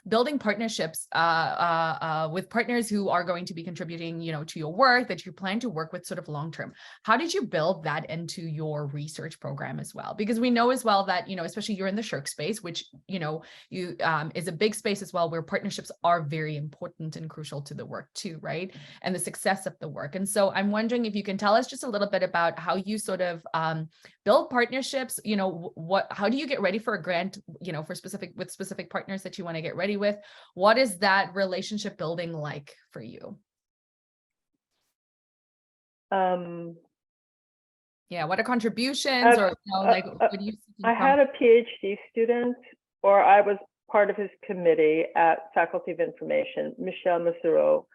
Building partnerships with partners who are going to be contributing, you know, to your work that you plan to work with sort of long term. How did you build that into your research program as well? Because we know as well that, you know, especially you're in the SSHRC space, which, you know, you is a big space as well, where partnerships are very important and crucial to the work too, right? And the success of the work. And so I'm wondering if you can tell us just a little bit about how you sort of build partnerships. You know, how do you get ready for a grant, you know, with specific partners that you want to get ready with? What is that relationship building like for you? Yeah, what are contributions, or, you know, like what do you I had a PhD student, or I was part of his committee at Faculty of Information, Michel Messereau.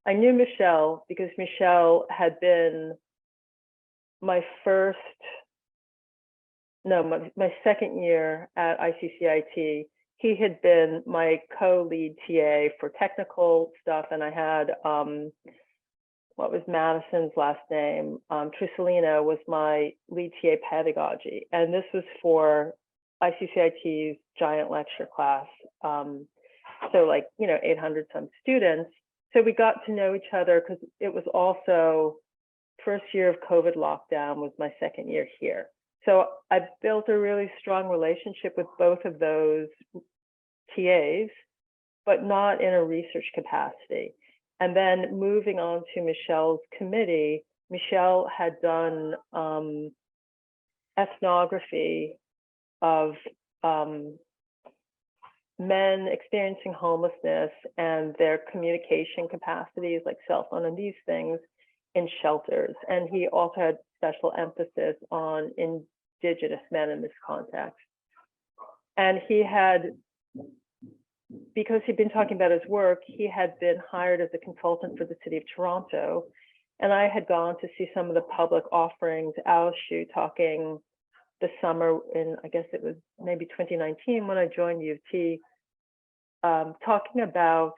I knew Michelle because Michelle had been my second year at ICCIT. He had been my co-lead TA for technical stuff, and I had, what was Madison's last name? Trusolino was my lead TA pedagogy. And this was for ICCIT's giant lecture class. So like, 800 some students. So we got to know each other because it was also first year of COVID lockdown was my second year here. So I built a really strong relationship with both of those TAs, but not in a research capacity. And then moving on to Michelle's committee, Michelle had done ethnography of men experiencing homelessness and their communication capacities, like cell phone and these things, in shelters. And he also had special emphasis on Indigenous men in this context. And he had, because he'd been talking about his work, he had been hired as a consultant for the City of Toronto. And I had gone to see some of the public offerings, Alishu talking the summer in, I guess it was maybe 2019 when I joined U of T, talking about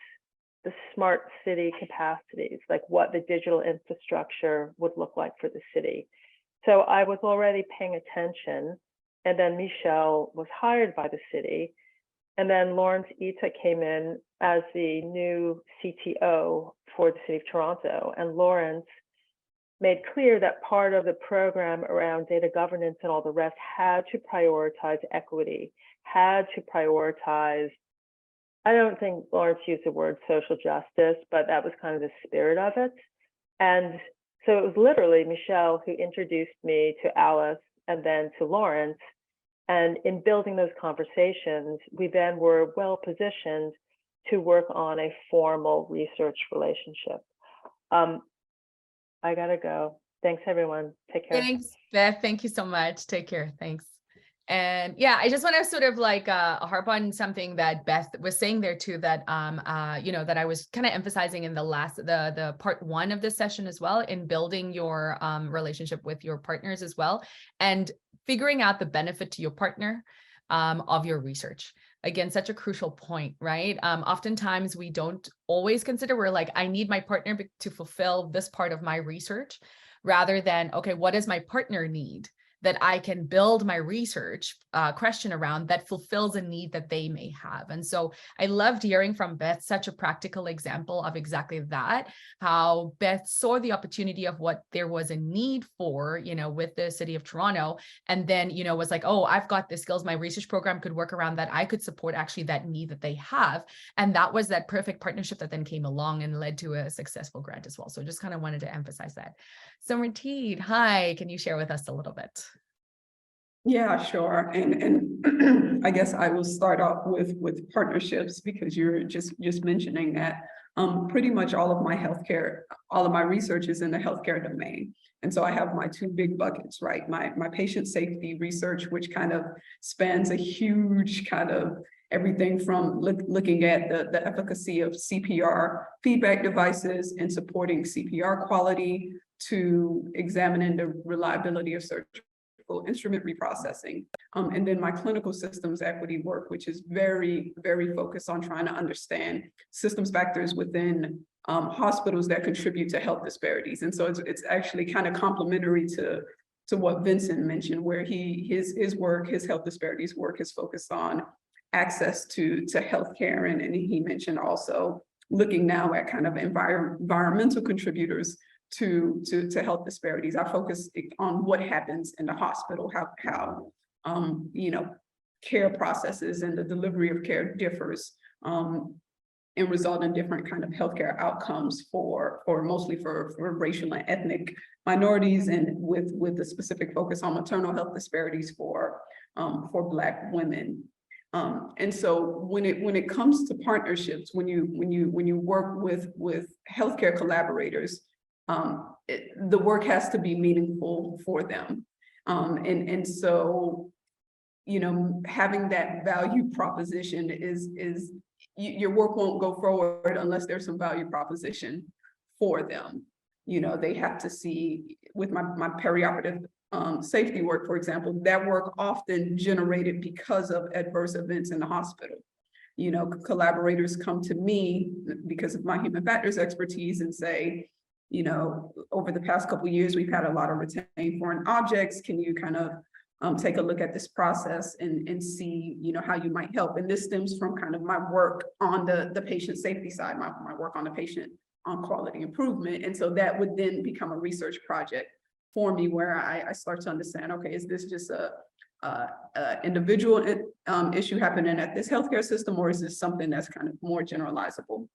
the smart city capacities, like what the digital infrastructure would look like for the city. So I was already paying attention, and then Michelle was hired by the city, and then Lawrence Ita came in as the new CTO for the City of Toronto, and Lawrence made clear that part of the program around data governance and all the rest had to prioritize equity, had to prioritize, I don't think Lawrence used the word social justice, but that was kind of the spirit of it. And so it was literally Michelle who introduced me to Alice and then to Lawrence. And in building those conversations, we then were well positioned to work on a formal research relationship. I gotta go. Thanks, everyone. Take care. Thanks, Beth. Thank you so much. Take care. Thanks. And yeah, I just want to sort of like harp on something that Beth was saying there too, that that I was kind of emphasizing in the part one of this session as well, in building your relationship with your partners as well, and figuring out the benefit to your partner of your research. Again, such a crucial point, right? Oftentimes we don't always consider, we're like, I need my partner to fulfill this part of my research, rather than, okay, what does my partner need that I can build my research question around that fulfills a need that they may have. And so I loved hearing from Beth such a practical example of exactly that, how Beth saw the opportunity of what there was a need for, with the City of Toronto, and then, was like, oh, I've got the skills, my research program could work around that. I could support actually that need that they have. And that was that perfect partnership that then came along and led to a successful grant as well. So just kind of wanted to emphasize that. So Martine, hi, can you share with us a little bit? Yeah, sure. And I guess I will start off with partnerships, because you're just mentioning that pretty much all of my research is in the healthcare domain. And so I have my two big buckets, right? My patient safety research, which kind of spans a huge kind of everything from looking at the efficacy of CPR feedback devices and supporting CPR quality, to examining the reliability of surgical instrument reprocessing. And then my clinical systems equity work, which is very, very focused on trying to understand systems factors within hospitals that contribute to health disparities. And so it's actually kind of complementary to what Vincent mentioned, where his health disparities work is focused on access to healthcare. And he mentioned also looking now at kind of environmental contributors to health disparities. I focus on what happens in the hospital, how care processes and the delivery of care differs, and result in different kind of healthcare outcomes mostly for racial and ethnic minorities, and with the specific focus on maternal health disparities for Black women. And so when it comes to partnerships, when you work with healthcare collaborators, the work has to be meaningful for them. And so, having that value proposition is your work won't go forward unless there's some value proposition for them. You know, they have to see with my perioperative safety work, for example, that work often generated because of adverse events in the hospital. You know, collaborators come to me because of my human factors expertise and say, you know, over the past couple of years, we've had a lot of retained foreign objects. Can you kind of take a look at this process and see, you know, how you might help? And this stems from kind of my work on the patient safety side, my work on the patient on quality improvement. And so that would then become a research project for me where I start to understand, okay, is this just a individual issue happening at this healthcare system, or is this something that's kind of more generalizable?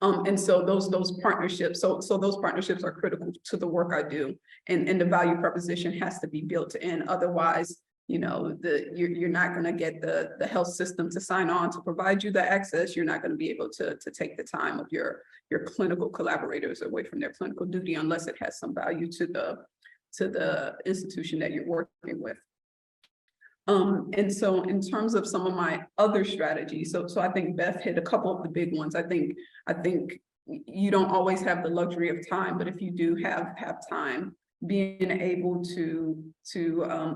And so those partnerships, so those partnerships are critical to the work I do, and the value proposition has to be built in. Otherwise, you know, you're not going to get the health system to sign on to provide you the access. You're not going to be able to take the time of your clinical collaborators away from their clinical duty unless it has some value to the institution that you're working with. And so in terms of some of my other strategies, so I think Beth hit a couple of the big ones. I think you don't always have the luxury of time, but if you do have time, being able to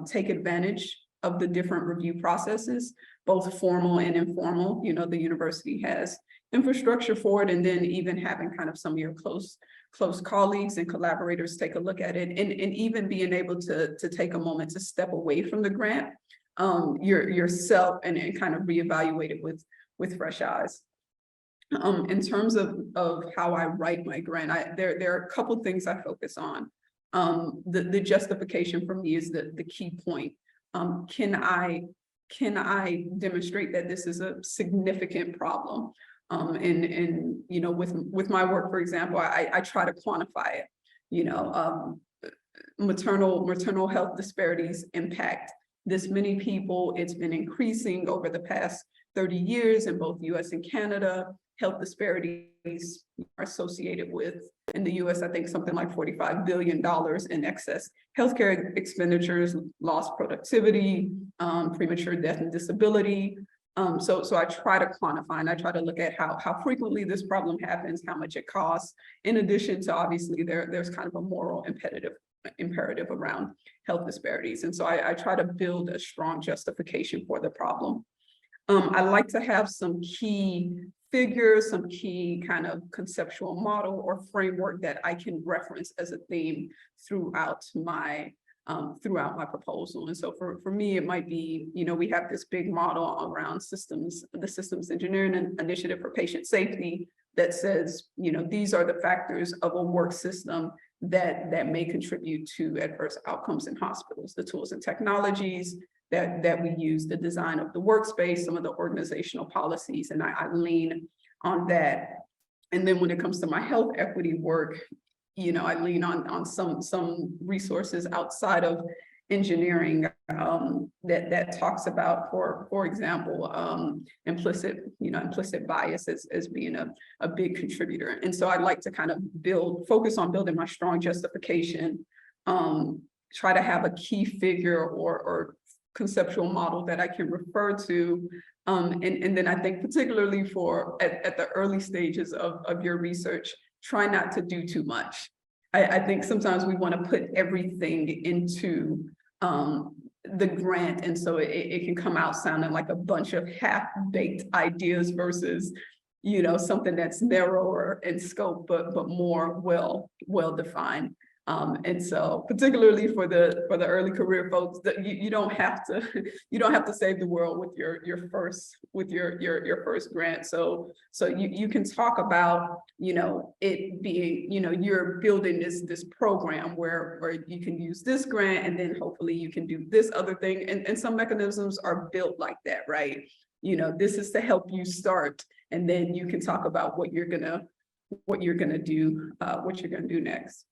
take advantage of the different review processes, both formal and informal. You know, the university has infrastructure for it, and then even having kind of some of your close colleagues and collaborators take a look at it, and even being able to take a moment to step away from the grant yourself and kind of reevaluate it with fresh eyes. In terms of how I write my grant, there are a couple things I focus on. The justification for me is the key point. Can I demonstrate that this is a significant problem? And you know, with my work, for example, I try to quantify it. You know, maternal health disparities impact this many people. It's been increasing over the past 30 years in both US and Canada. Health disparities are associated with, in the US, I think something like $45 billion in excess healthcare expenditures, lost productivity, premature death and disability. So I try to quantify, and I try to look at how frequently this problem happens, how much it costs. In addition to, obviously, there's kind of a moral imperative around health disparities. And so I try to build a strong justification for the problem. I like to have some key figures, some key kind of conceptual model or framework that I can reference as a theme throughout my proposal. And so for me, it might be, you know, we have this big model around the systems engineering initiative for patient safety that says, you know, these are the factors of a work system that may contribute to adverse outcomes in hospitals, the tools and technologies that we use, the design of the workspace, some of the organizational policies, and I lean on that. And then when it comes to my health equity work, you know, I lean on some resources outside of engineering that talks about, for example, implicit bias as being a big contributor. And so I'd like to kind of focus on building my strong justification, try to have a key figure or conceptual model that I can refer to. And then I think particularly at the early stages of your research, try not to do too much. I think sometimes we want to put everything into the grant, and so it can come out sounding like a bunch of half-baked ideas versus, you know, something that's narrower in scope but more well-defined. And so particularly for the early career folks, that you don't have to save the world with your first grant. So you can talk about, you know, it being, you know, you're building this program where you can use this grant, and then hopefully you can do this other thing. And some mechanisms are built like that, right? You know, this is to help you start, and then you can talk about what you're gonna do next.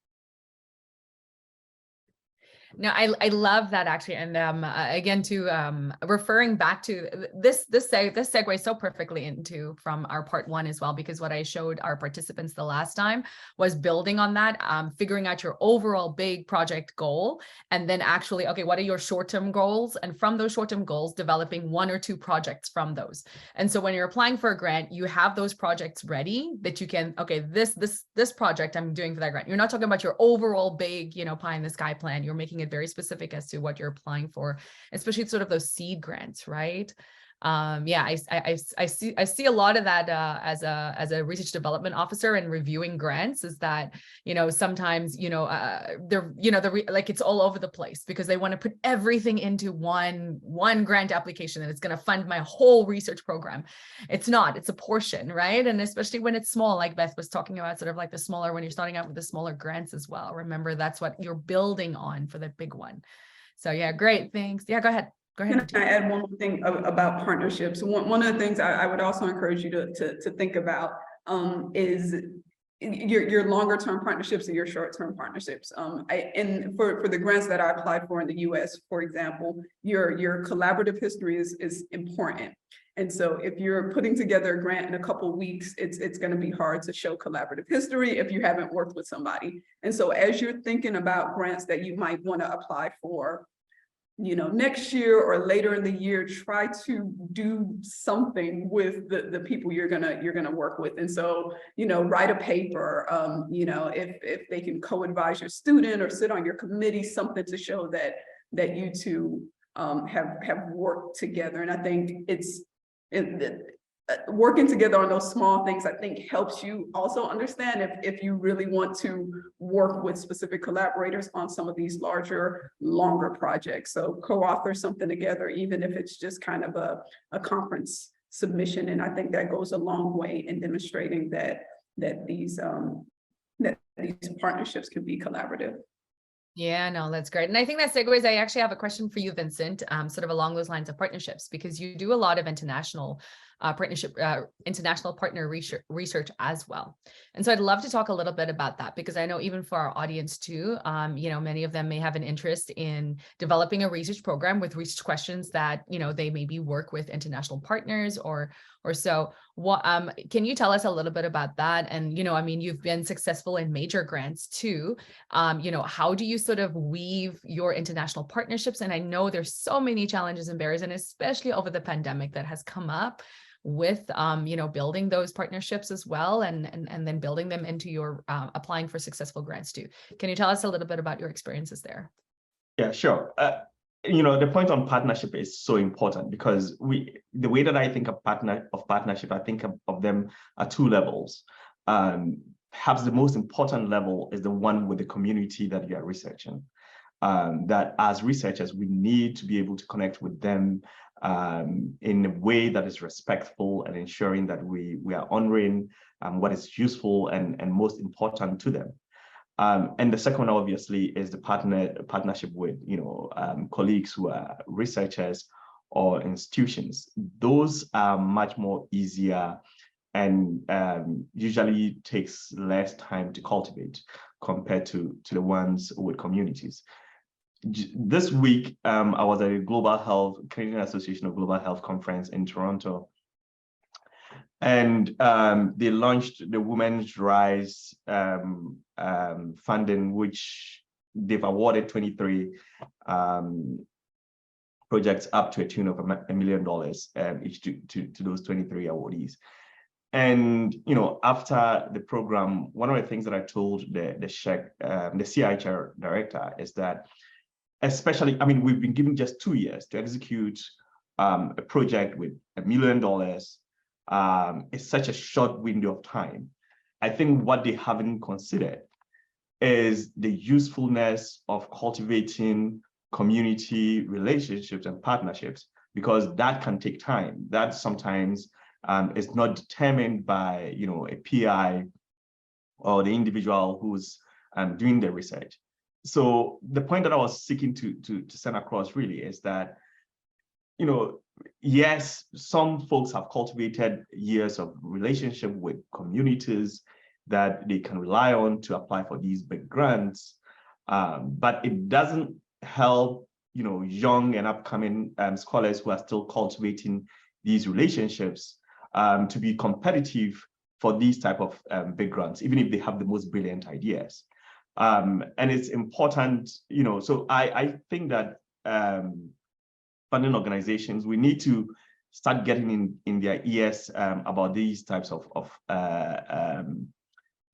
No, I love that actually, and again, to referring back to this segues so perfectly into from our part one as well, because what I showed our participants the last time was building on that, figuring out your overall big project goal, and then actually, okay, what are your short-term goals, and from those short-term goals, developing 1 or 2 projects from those. And so when you're applying for a grant, you have those projects ready that you can, okay, this project I'm doing for that grant. You're not talking about your overall big, pie in the sky plan. You're making it very specific as to what you're applying for, especially sort of those seed grants, right? Yeah, I see a lot of that as a research development officer and reviewing grants, is that sometimes they're like it's all over the place because they want to put everything into one grant application and it's going to fund my whole research program. It's not, it's a portion, right? And especially when it's small, like Beth was talking about, sort of like the smaller, when you're starting out with the smaller grants as well. Remember, that's what you're building on for the big one. So yeah, great, thanks. Yeah, go ahead. Can I add one more thing about partnerships? One of the things I would also encourage you to think about is your longer term partnerships and your short term partnerships. And for the grants that I applied for in the US, for example, your collaborative history is important. And so if you're putting together a grant in a couple of weeks, it's going to be hard to show collaborative history if you haven't worked with somebody. And so as you're thinking about grants that you might want to apply for, next year or later in the year, try to do something with the people you're gonna work with. And so, write a paper, if they can co-advise your student or sit on your committee, something to show that you two have worked together. And I think working together on those small things, I think, helps you also understand if you really want to work with specific collaborators on some of these larger, longer projects. So co-author something together, even if it's just kind of a conference submission. And I think that goes a long way in demonstrating that these partnerships can be collaborative. Yeah, no, that's great. And I think that segues, I actually have a question for you, Vincent, sort of along those lines of partnerships, because you do a lot of international international partner research as well. And so I'd love to talk a little bit about that, because I know even for our audience too, many of them may have an interest in developing a research program with research questions that, they maybe work with international partners or so. What can you tell us a little bit about that? And, you've been successful in major grants too. How do you sort of weave your international partnerships? And I know there's so many challenges and barriers, and especially over the pandemic that has come up with, building those partnerships as well, and then building them into your applying for successful grants too. Can you tell us a little bit about your experiences there? Yeah, sure. The point on partnership is so important, because the way that I think of partnership, I think of them at 2 levels. Perhaps the most important level is the one with the community that you are researching. That as researchers, we need to be able to connect with them in a way that is respectful and ensuring that we are honoring what is useful and most important to them. And the second one, obviously, is the partnership with colleagues who are researchers or institutions. Those are much more easier and usually takes less time to cultivate compared to the ones with communities. This week, I was at a Canadian Association of Global Health conference in Toronto, and they launched the Women's Rise funding, which they've awarded 23 projects up to a tune of $1 million each to those 23 awardees. And after the program, one of the things that I told the CIHR director is that, especially, we've been given just 2 years to execute a project with $1 million. It's such a short window of time. I think what they haven't considered is the usefulness of cultivating community relationships and partnerships, because that can take time. That sometimes is not determined by a PI or the individual who's doing the research. So the point that I was seeking to send across really is that, yes, some folks have cultivated years of relationship with communities that they can rely on to apply for these big grants, but it doesn't help, young and upcoming scholars who are still cultivating these relationships to be competitive for these type of big grants, even if they have the most brilliant ideas. And it's important, so I think that funding organizations, we need to start getting in their ears about these types of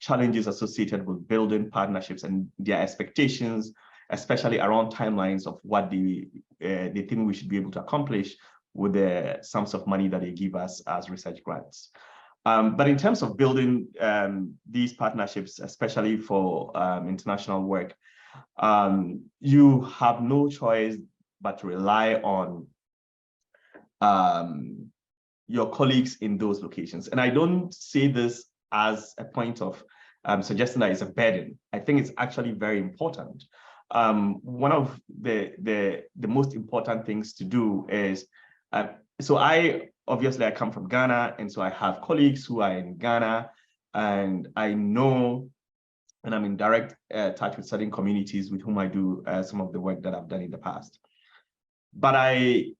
challenges associated with building partnerships and their expectations, especially around timelines of what they think we should be able to accomplish with the sums of money that they give us as research grants. But in terms of building these partnerships, especially for international work, you have no choice but to rely on your colleagues in those locations. And I don't say this as a point of suggesting that it's a burden. I think it's actually very important. One of the most important things to do is, so I come from Ghana, and so I have colleagues who are in Ghana, and I know, and I'm in direct touch with certain communities with whom I do some of the work that I've done in the past. But I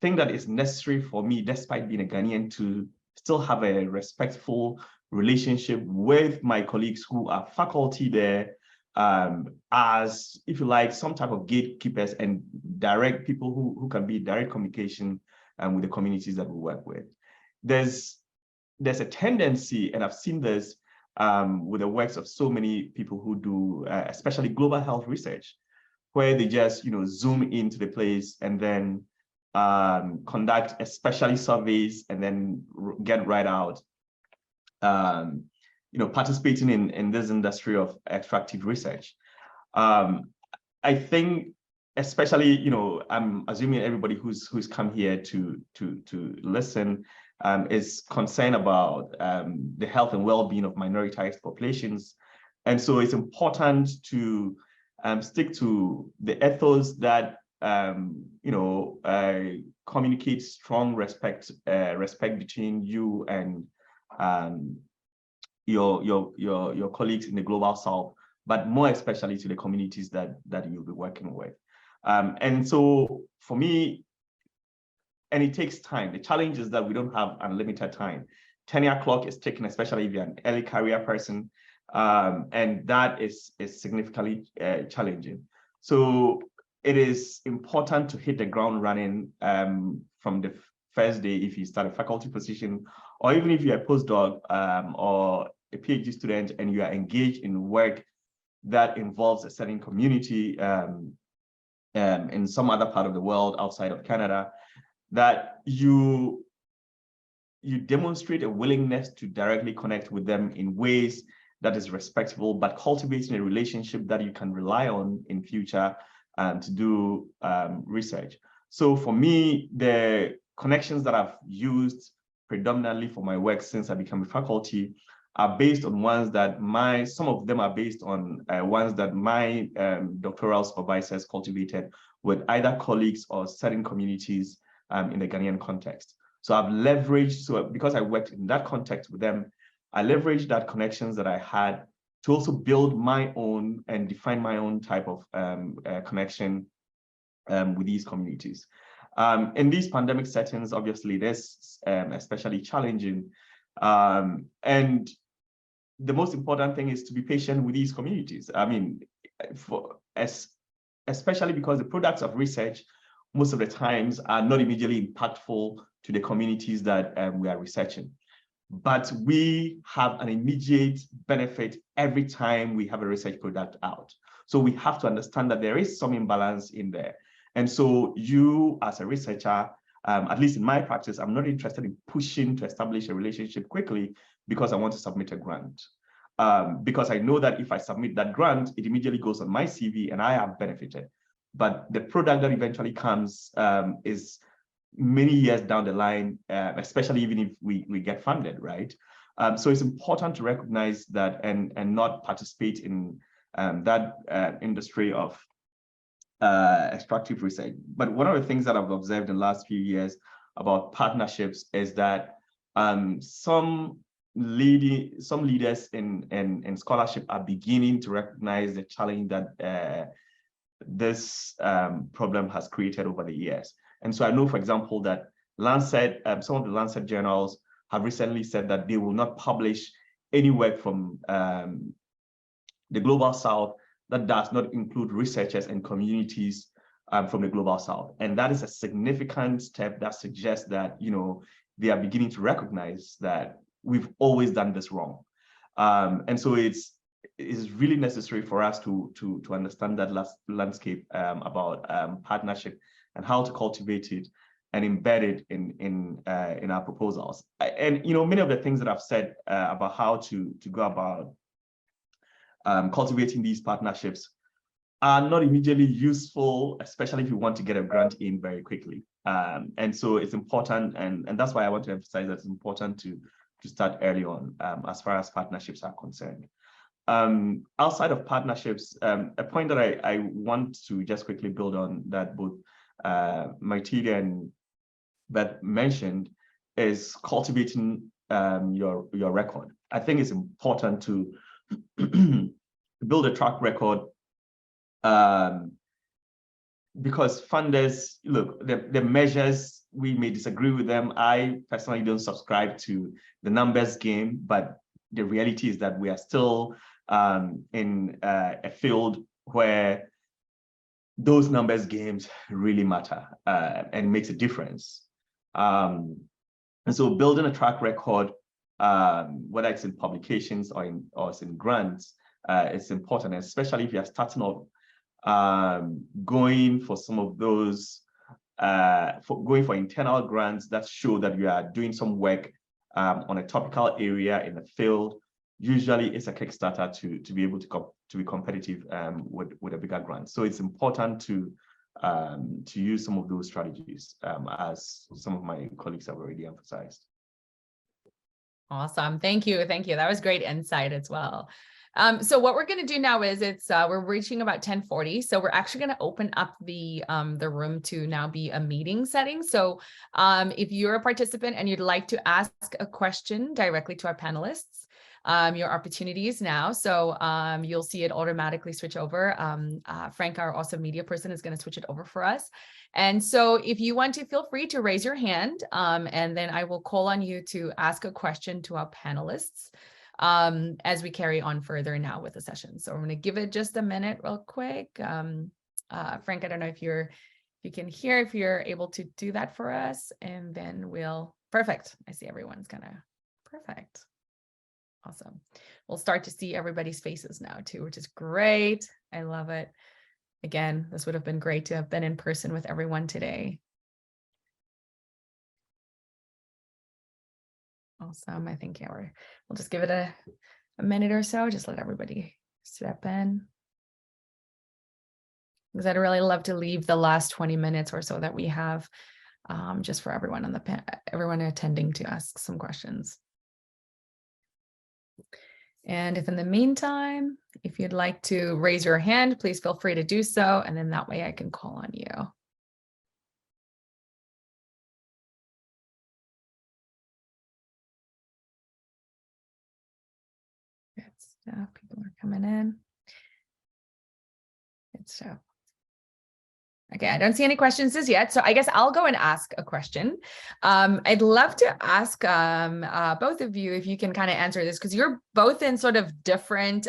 think that it's necessary for me, despite being a Ghanaian, to still have a respectful relationship with my colleagues who are faculty there, as, if you like, some type of gatekeepers and direct people who can be direct communication with the communities that we work with. There's a tendency, and I've seen this with the works of so many people who do, especially global health research, where they just, zoom into the place and then conduct especially surveys and then get right out, participating in this industry of extractive research. I think, especially, I'm assuming everybody who's come here to listen is concerned about the health and well-being of minoritized populations. And so it's important to stick to the ethos that communicate strong respect between you and your colleagues in the global south, but more especially to the communities that you'll be working with. And so for me, and it takes time. The challenge is that we don't have unlimited time. Tenure clock is ticking, especially if you're an early career person, and that is significantly challenging. So it is important to hit the ground running from the first day if you start a faculty position, or even if you're a postdoc or a PhD student and you are engaged in work that involves a certain community in some other part of the world outside of Canada, that you demonstrate a willingness to directly connect with them in ways that is respectful, but cultivating a relationship that you can rely on in future to do research. So for me, the connections that I've used predominantly for my work since I became a faculty are based on ones that some of them are based on ones that my doctoral supervisors cultivated with either colleagues or certain communities in the Ghanaian context. So I've leveraged, so because I worked in that context with them, I leveraged that connections that I had to also build my own and define my own type of connection with these communities. In these pandemic settings, obviously, this especially challenging. And the most important thing is to be patient with these communities. I mean, especially because the products of research, most of the times, are not immediately impactful to the communities that we are researching. But we have an immediate benefit every time we have a research product out. So we have to understand that there is some imbalance in there. And so you, as a researcher, at least in my practice, I'm not interested in pushing to establish a relationship quickly because I want to submit a grant. Because I know that if I submit that grant, it immediately goes on my CV and I have benefited. But the product that eventually comes is many years down the line, especially even if we get funded, right? So it's important to recognize that and not participate in that industry of extractive research. But one of the things that I've observed in the last few years about partnerships is that some leaders in scholarship are beginning to recognize the challenge that this problem has created over the years. And so I know, for example, that Lancet, some of the Lancet journals have recently said that they will not publish any work from the Global South that does not include researchers and communities from the Global South. And that is a significant step that suggests that, they are beginning to recognize that we've always done this wrong. And so it's really necessary for us to understand that landscape about partnership and how to cultivate it and embed it in our proposals. And many of the things that I've said about how to go about cultivating these partnerships are not immediately useful, especially if you want to get a grant in very quickly. And so it's important, and that's why I want to emphasize that it's important to start early on as far as partnerships are concerned. Outside of partnerships, a point that I want to just quickly build on that both Matilda and Beth mentioned is cultivating your record. I think it's important to build a track record because funders, look, the measures, we may disagree with them. I personally don't subscribe to the numbers game, but the reality is that we are still in a field where those numbers games really matter and makes a difference. And so building a track record, whether it's in publications or it's in grants, it's important, especially if you're starting off going for some of those, going for internal grants that show that you are doing some work on a topical area in the field. Usually it's a Kickstarter to be able to be competitive with a bigger grant. So it's important to use some of those strategies, as some of my colleagues have already emphasized. Awesome. Thank you. Thank you. That was great insight as well. So what we're going to do now is we're reaching about 10:40. So we're actually going to open up the room to now be a meeting setting. So if you're a participant and you'd like to ask a question directly to our panelists, your opportunity is now. So you'll see it automatically switch over. Frank, our awesome media person, is going to switch it over for us. And so if you want to, feel free to raise your hand, and then I will call on you to ask a question to our panelists as we carry on further now with the session. So I'm going to give it just a minute real quick. Frank, I don't know if you can hear, if you're able to do that for us, and then perfect. I see everyone's perfect. Awesome. We'll start to see everybody's faces now too, which is great. I love it. Again, this would have been great to have been in person with everyone today. Awesome. I think, we'll just give it a minute or so, just let everybody step in. Because I'd really love to leave the last 20 minutes or so that we have just for everyone everyone attending to ask some questions. And if in the meantime, if you'd like to raise your hand, please feel free to do so. And then that way I can call on you. Good stuff. People are coming in. Good stuff. Okay, I don't see any questions as yet, so I guess I'll go and ask a question. I'd love to ask both of you if you can kind of answer this, because you're both in sort of different,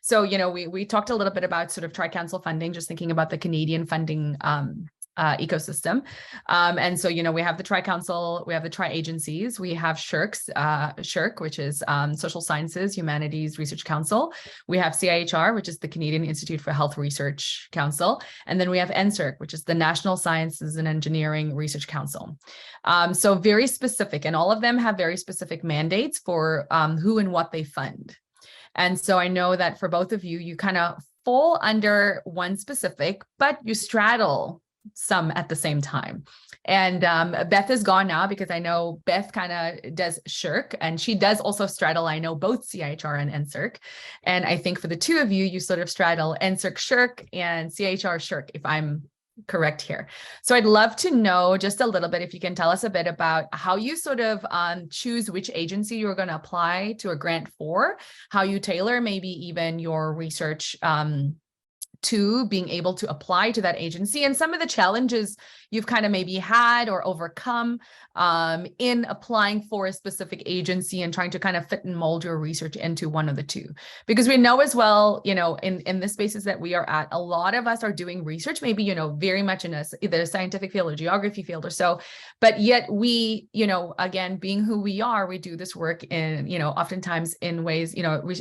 so, we talked a little bit about sort of Tri-Council funding, just thinking about the Canadian funding ecosystem. And so, we have the Tri-Council, we have the tri-agencies, we have SSHRC, which is Social Sciences, Humanities Research Council. We have CIHR, which is the Canadian Institute for Health Research Council. And then we have NSERC, which is the National Sciences and Engineering Research Council. So very specific, and all of them have very specific mandates for who and what they fund. And so I know that for both of you, you kind of fall under one specific, but you straddle some at the same time. And Beth is gone now, because I know Beth kind of does SSHRC, and she does also straddle, I know, both CIHR and NSERC. And I think for the two of you, you sort of straddle NSERC SSHRC and CIHR SSHRC, if I'm correct here. So I'd love to know just a little bit, if you can tell us a bit about how you sort of choose which agency you're going to apply to a grant for, how you tailor maybe even your research to being able to apply to that agency, and some of the challenges you've kind of maybe had or overcome in applying for a specific agency and trying to kind of fit and mold your research into one of the two. Because we know as well, in the spaces that we are at, a lot of us are doing research, maybe, very much in either a scientific field or geography field or so, but yet we, again, being who we are, we do this work in, oftentimes in ways,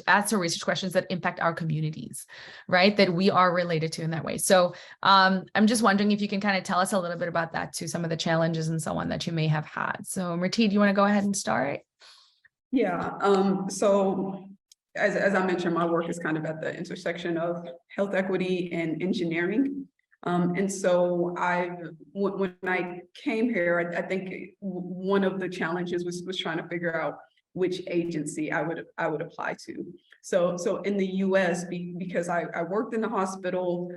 answer research questions that impact our communities, right? That we are related to in that way. So I'm just wondering if you can kind of tell us a little bit about that too, some of the challenges and so on that you may have had. So Murti, do you want to go ahead and start? Yeah, so as I mentioned, my work is kind of at the intersection of health equity and engineering. And so when I came here, I think one of the challenges was trying to figure out which agency I would apply to. So in the US, because I worked in the hospital,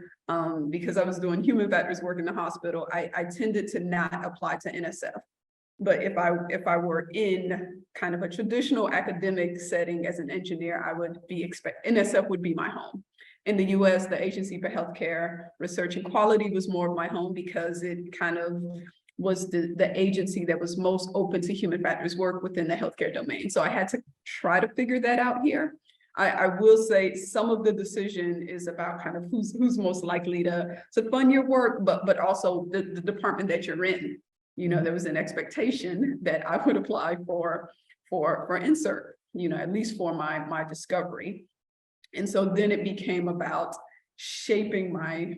because I was doing human factors work in the hospital, I tended to not apply to NSF. But if I were in kind of a traditional academic setting as an engineer, I would be NSF would be my home. In the US, the Agency for Healthcare Research and Quality was more of my home because it kind of was the agency that was most open to human factors work within the healthcare domain. So I had to try to figure that out here. I will say some of the decision is about kind of who's most likely to fund your work, but also the department that you're in. There was an expectation that I would apply for NSERC, at least for my discovery. And so then it became about shaping my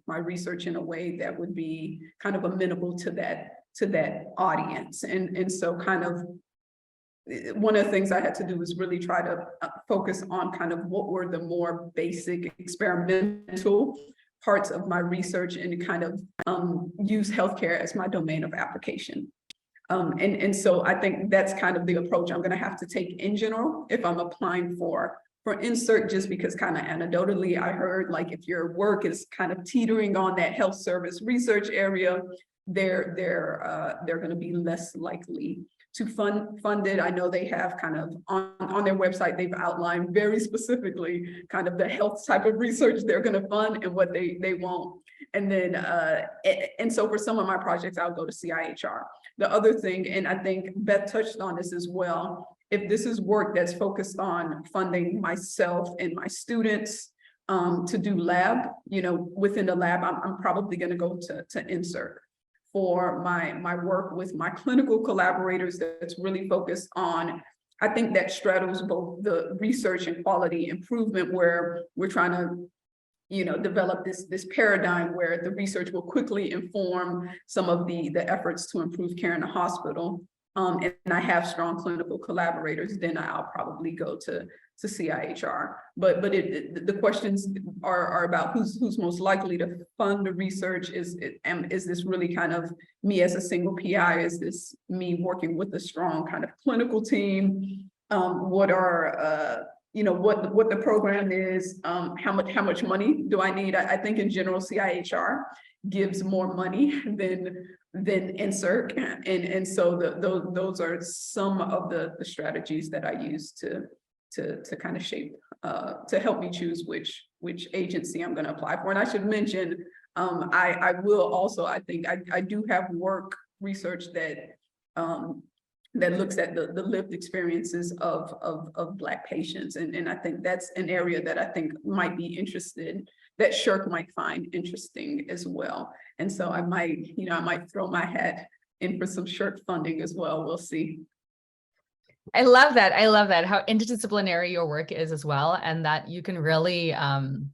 research in a way that would be kind of amenable to that audience. And so kind of one of the things I had to do was really try to focus on kind of what were the more basic experimental parts of my research and kind of use healthcare as my domain of application. And so I think that's kind of the approach I'm going to have to take in general if I'm applying for NSERC, just because kind of anecdotally I heard like if your work is kind of teetering on that health service research area, they're going to be less likely to fund it. I know they have kind of on their website, they've outlined very specifically kind of the health type of research they're going to fund and what they won't. And then, and so for some of my projects, I'll go to CIHR. The other thing, and I think Beth touched on this as well, if this is work that's focused on funding myself and my students to do lab, within the lab, I'm probably going to go to NSERC. For my work with my clinical collaborators that's really focused on, I think that straddles both the research and quality improvement, where we're trying to, develop this paradigm where the research will quickly inform some of the efforts to improve care in the hospital. And I have strong clinical collaborators, then I'll probably go to CIHR. But the questions are about who's most likely to fund the research. Is this really kind of me as a single PI? Is this me working with a strong kind of clinical team? What are what the program is? How much money do I need? I think in general CIHR gives more money than NSERC, and so those are some of the strategies that I use to kind of shape to help me choose which agency I'm going to apply for. And I should mention, I will also, I think I do have work research that looks at the lived experiences of Black patients, and I think that's an area that I think might be interested, that SSHRC might find interesting as well. And so I might throw my hat in for some SSHRC funding as well. We'll see. I love that. I love that, how interdisciplinary your work is as well, and that you can really kind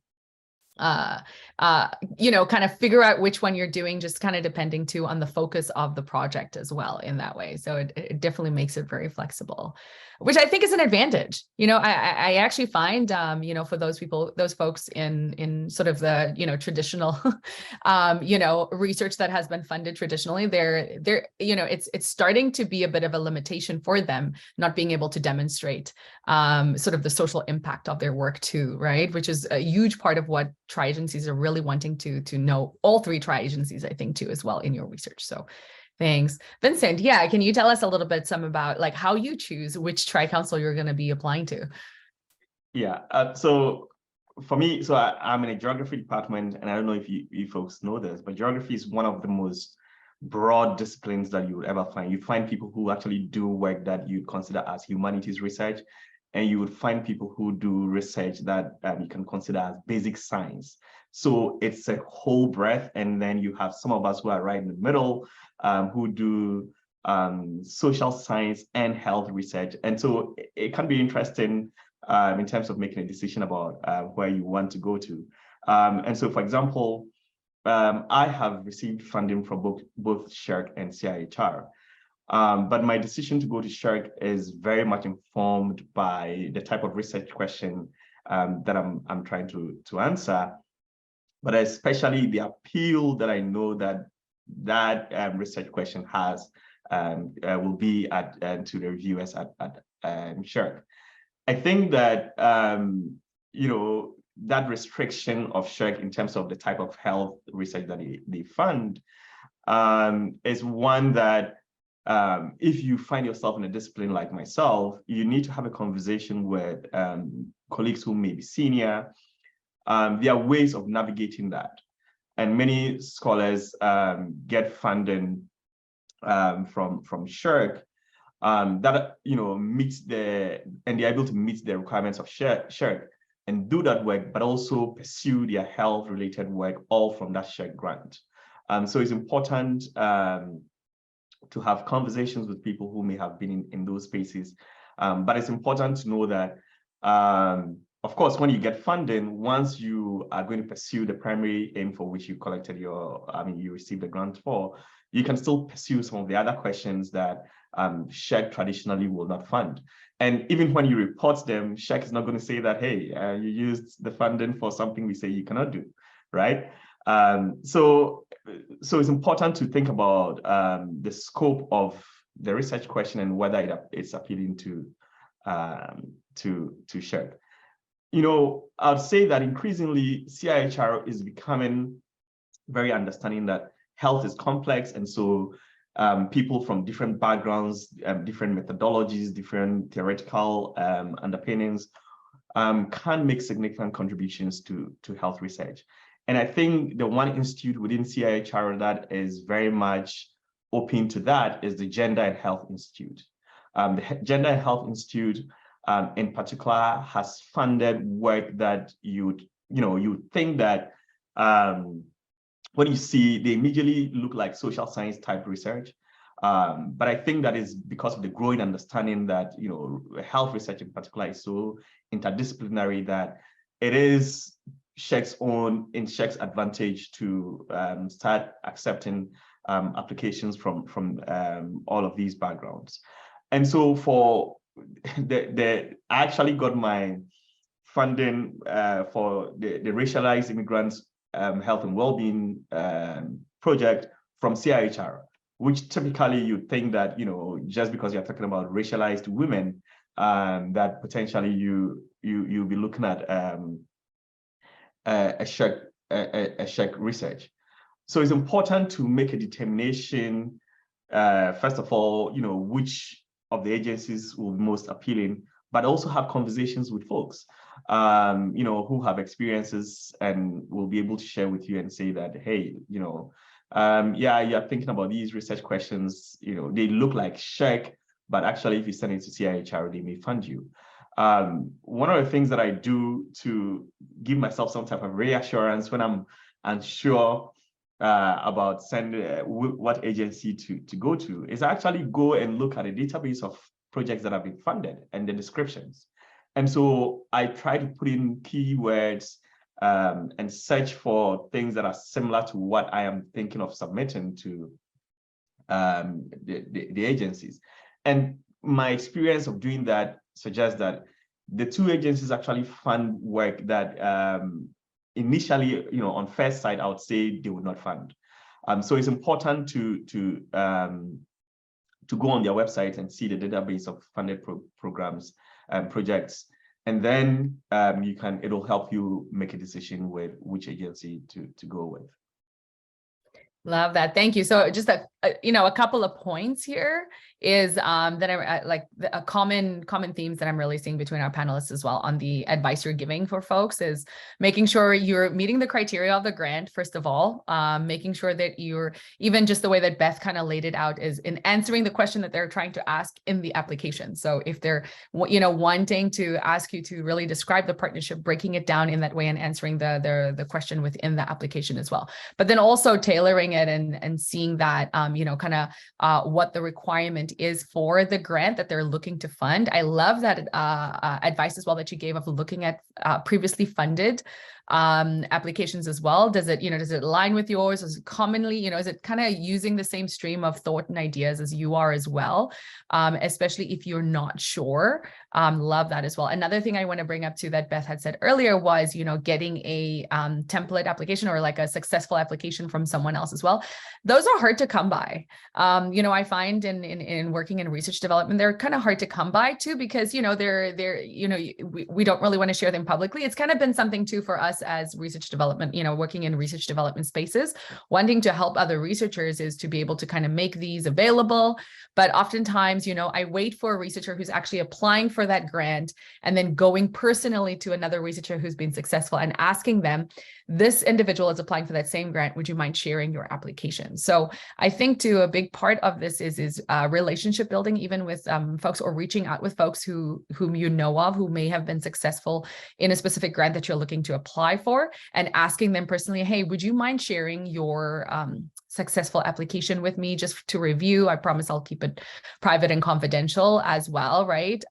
of figure out which one you're doing, just kind of depending too on the focus of the project as well in that way. So it definitely makes it very flexible, which I think is an advantage. I actually find, for those folks in sort of the, traditional, research that has been funded traditionally, it's starting to be a bit of a limitation for them, not being able to demonstrate sort of the social impact of their work too, right? Which is a huge part of what tri-agencies are really wanting to know, all three tri-agencies, I think, too, as well in your research. So thanks. Vincent, yeah, can you tell us a little bit about like how you choose which tri-council you're going to be applying to? Yeah, so for me, so I'm in a geography department, and I don't know if you folks know this, but geography is one of the most broad disciplines that you would ever find. You find people who actually do work that you'd consider as humanities research, and you would find people who do research that you can consider as basic science. So it's a whole breadth, and then you have some of us who are right in the middle, who do social science and health research. And so it can be interesting in terms of making a decision about where you want to go to. And so, for example, I have received funding from both SSHRC and CIHR. But my decision to go to SSHRC is very much informed by the type of research question that I'm trying to answer, but especially the appeal that I know that research question has will be to the reviewers at SSHRC. I think that that restriction of SSHRC in terms of the type of health research that they fund is one that if you find yourself in a discipline like myself, you need to have a conversation with colleagues who may be senior. There are ways of navigating that. And many scholars get funding from SSHRC that meets and they're able to meet the requirements of SSHRC and do that work, but also pursue their health-related work all from that SSHRC grant. So it's important to have conversations with people who may have been in those spaces. But it's important to know that, of course, when you get funding, once you are going to pursue the primary aim for which you collected you received the grant for, you can still pursue some of the other questions that SSHRC traditionally will not fund. And even when you report them, SSHRC is not going to say that, hey, you used the funding for something we say you cannot do, right? So it's important to think about the scope of the research question and whether it's appealing to SSHRC. I'd say that increasingly CIHR is becoming very understanding that health is complex, and so people from different backgrounds, different methodologies, different theoretical underpinnings can make significant contributions to health research. And I think the one institute within CIHR that is very much open to that is the Gender and Health Institute. The Gender and Health Institute in particular has funded work that you think that when you see, they immediately look like social science type research. But I think that is because of the growing understanding that, health research in particular is so interdisciplinary that it is SSHRC's advantage to start accepting applications from all of these backgrounds. And so for I actually got my funding for the Racialized Immigrants Health and Wellbeing project from CIHR, which typically you'd think that, just because you're talking about racialized women, that potentially you'll be looking at a SSHRC research. So it's important to make a determination, first of all, which of the agencies will be most appealing, but also have conversations with folks, who have experiences and will be able to share with you and say that, hey, yeah, you're thinking about these research questions, they look like SSHRC, but actually if you send it to CIHR, they may fund you. One of the things that I do to give myself some type of reassurance when I'm unsure about sending what agency to go to is actually go and look at a database of projects that have been funded and the descriptions. And so I try to put in keywords and search for things that are similar to what I am thinking of submitting to the agencies. And my experience of doing that suggests that the two agencies actually fund work that initially, on first sight, I would say they would not fund. So it's important to go on their website and see the database of funded programs and projects, and then it'll help you make a decision with which agency to go with. Love that. Thank you. So just a couple of points here. is that I like a common themes that I'm really seeing between our panelists as well on the advice you're giving for folks is making sure you're meeting the criteria of the grant, first of all, making sure that you're, even just the way that Beth kind of laid it out, is in answering the question that they're trying to ask in the application. So if they're, wanting to ask you to really describe the partnership, breaking it down in that way and answering the question within the application as well. But then also tailoring it and seeing that, what the requirement is for the grant that they're looking to fund. I love that advice as well that you gave of looking at previously funded applications as well. Does it align with yours? Is it commonly, is it kind of using the same stream of thought and ideas as you are as well? Especially if you're not sure. Love that as well. Another thing I want to bring up too that Beth had said earlier was, getting a template application or like a successful application from someone else as well. Those are hard to come by. I find in working in research development, they're kind of hard to come by too, because, we don't really want to share them publicly. It's kind of been something too for us as research development, working in research development spaces, wanting to help other researchers is to be able to kind of make these available. But oftentimes, I wait for a researcher who's actually applying for that grant and then going personally to another researcher who's been successful and asking them, this individual is applying for that same grant. Would you mind sharing your application? So I think too, a big part of this is relationship building, even with folks, or reaching out with folks whom you know of, who may have been successful in a specific grant that you're looking to apply for, and asking them personally, hey, would you mind sharing your successful application with me just to review? I promise I'll keep it private and confidential as well, right?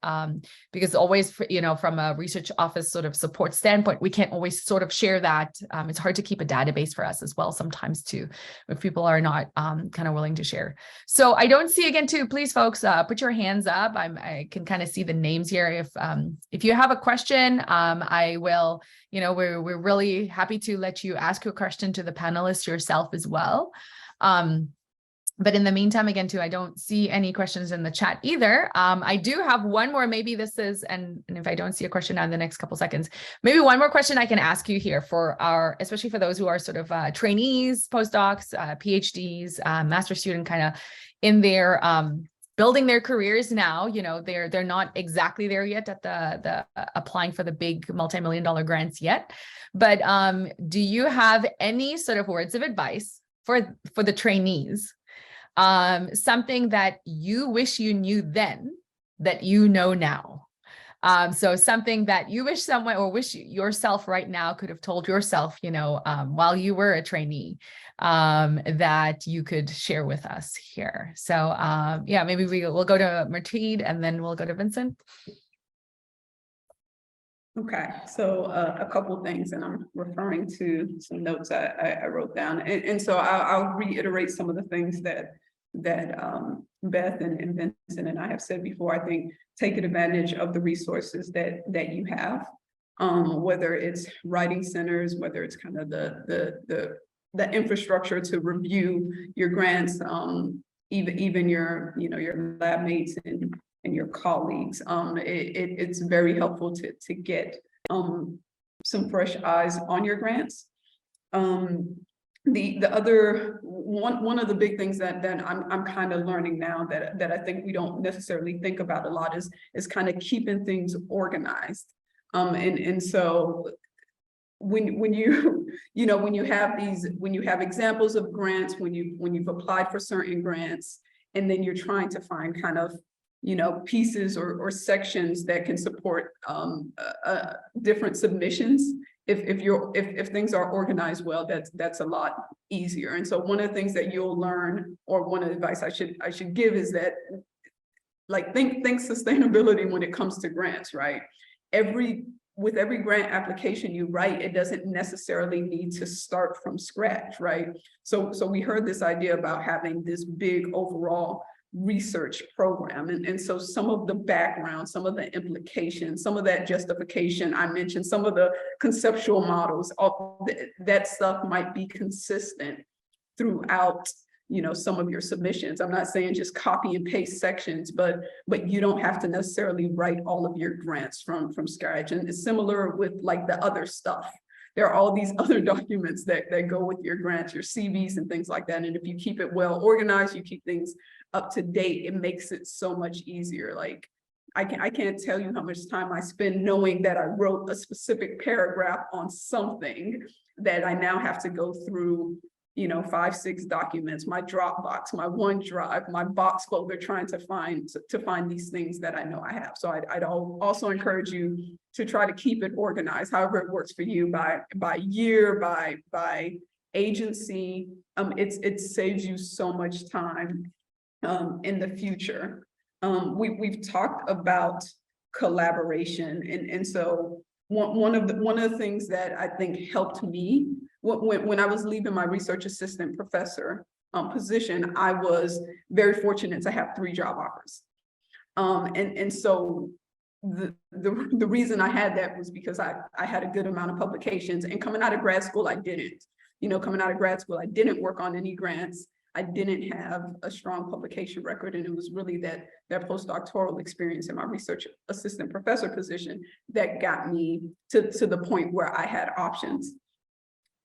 Because always, from a research office sort of support standpoint, we can't always sort of share that. It's hard to keep a database for us as well sometimes too, if people are not kind of willing to share. So I don't see, again too, please folks, put your hands up. I can kind of see the names here. If you have a question, I will, we're really happy to let you ask your question to the panelists yourself as well. But in the meantime, again, too, I don't see any questions in the chat either. I do have one more, maybe this is, and if I don't see a question now in the next couple seconds, maybe one more question I can ask you here for especially for those who are sort of trainees, postdocs, PhDs, master student kind of in their, building their careers now. They're not exactly there yet at the applying for the big multi-million-dollar grants yet. But do you have any sort of words of advice for the trainees? Something that you wish you knew then that you know now. So something that you wish someone, or wish yourself right now could have told yourself, while you were a trainee, that you could share with us here. So yeah, maybe we'll go to Martine and then we'll go to Vincent. Okay, so a couple of things, and I'm referring to some notes I wrote down, and so I'll reiterate some of the things that Beth and Vincent and I have said before. I think taking advantage of the resources that you have, whether it's writing centers, whether it's kind of the infrastructure to review your grants, even your your lab mates and your colleagues. It's very helpful to get some fresh eyes on your grants. The other one of the big things that I'm kind of learning now that I think we don't necessarily think about a lot is kind of keeping things organized. And so when you have examples of grants, when you've applied for certain grants, and then you're trying to find kind of pieces or sections that can support different submissions. If things are organized well, that's a lot easier. And so one of the things that you'll learn, or one of the advice I should give, is that, like, think sustainability when it comes to grants, right? With every grant application you write, it doesn't necessarily need to start from scratch, right? So we heard this idea about having this big overall research program. And so some of the background, some of the implications, some of that justification I mentioned, some of the conceptual models, all that stuff might be consistent throughout some of your submissions. I'm not saying just copy and paste sections, but you don't have to necessarily write all of your grants from scratch. And it's similar with like the other stuff there are all these other documents that go with your grants, your CVs and things like that. And if you keep it well organized, you keep things up to date, it makes it so much easier. Like I can't tell you how much time I spend knowing that I wrote a specific paragraph on something that I now have to go through, you know, 5, 6 documents, my Dropbox, my OneDrive, my box folder, trying to find these things that I know I have. So I'd also encourage you to try to keep it organized, however it works for you, by year, by agency. It saves you so much time in the future. We've talked about collaboration, and so one of the things that I think helped me when I was leaving my research assistant professor position, I was very fortunate to have 3 job offers. And so the reason I had that was because I had a good amount of publications, and coming out of grad school, I didn't. You know, coming out of grad school, I didn't work on any grants. I didn't have a strong publication record, and it was really that postdoctoral experience in my research assistant professor position that got me to the point where I had options.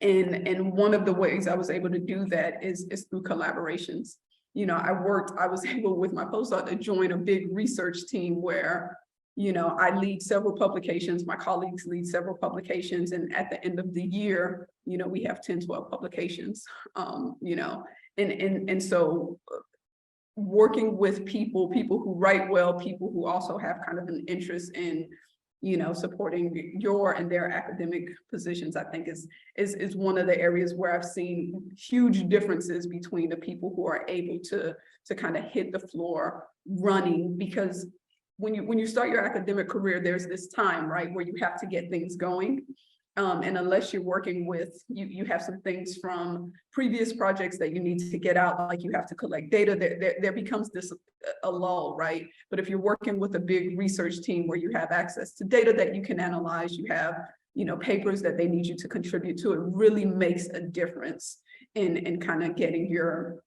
And one of the ways I was able to do that is through collaborations. You know, I was able with my postdoc to join a big research team where, you know, I lead several publications, my colleagues lead several publications, and at the end of the year, you know, we have 10, 12 publications, you know, and so working with people who write well, people who also have kind of an interest in, you know, supporting your and their academic positions, I think is one of the areas where I've seen huge differences between the people who are able to kind of hit the floor running. Because when you start your academic career, there's this time, right, where you have to get things going. And unless you're working with, you have some things from previous projects that you need to get out, like you have to collect data, there becomes this a lull, right? But if you're working with a big research team where you have access to data that you can analyze, you have, you know, papers that they need you to contribute to, it really makes a difference in kind of getting your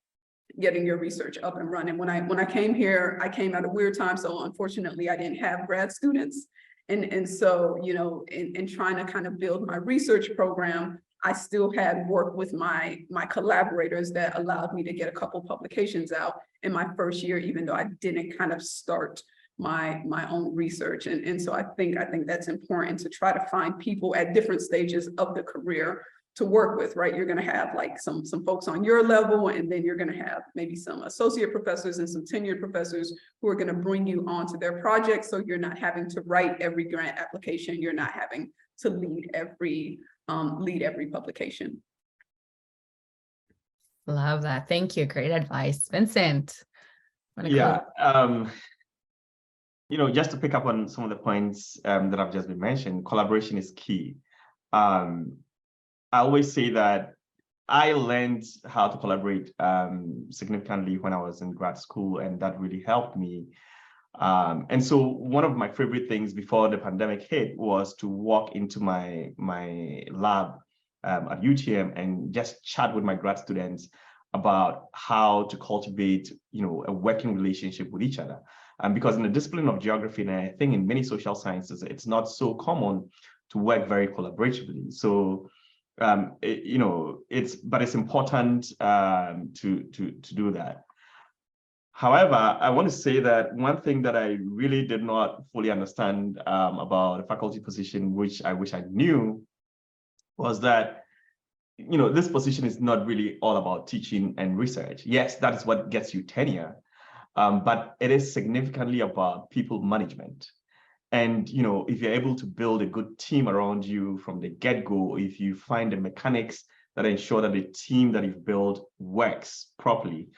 research up and running. When I came here, I came at a weird time, so unfortunately I didn't have grad students. And so, you know, in trying to kind of build my research program, I still had work with my collaborators that allowed me to get a couple publications out in my first year, even though I didn't kind of start my own research. And so I think that's important to try to find people at different stages of the career to work with, right? You're going to have like some folks on your level, and then you're going to have maybe some associate professors and some tenured professors who are going to bring you onto their projects. So you're not having to write every grant application. You're not having to lead every publication. Love that. Thank you. Great advice. Vincent. Yeah. You know, just to pick up on some of the points that I've just been mentioned, collaboration is key. I always say that I learned how to collaborate significantly when I was in grad school, and that really helped me. And so one of my favorite things before the pandemic hit was to walk into my lab at UTM and just chat with my grad students about how to cultivate, you know, a working relationship with each other. Because in the discipline of geography, and I think in many social sciences, it's not so common to work very collaboratively. So you know, it's important to do that. However, I want to say that one thing that I really did not fully understand about the faculty position, which I wish I knew, was that, you know, this position is not really all about teaching and research. Yes, that is what gets you tenure, but it is significantly about people management. And, you know, if you're able to build a good team around you from the get-go, if you find the mechanics that ensure that the team that you've built works properly,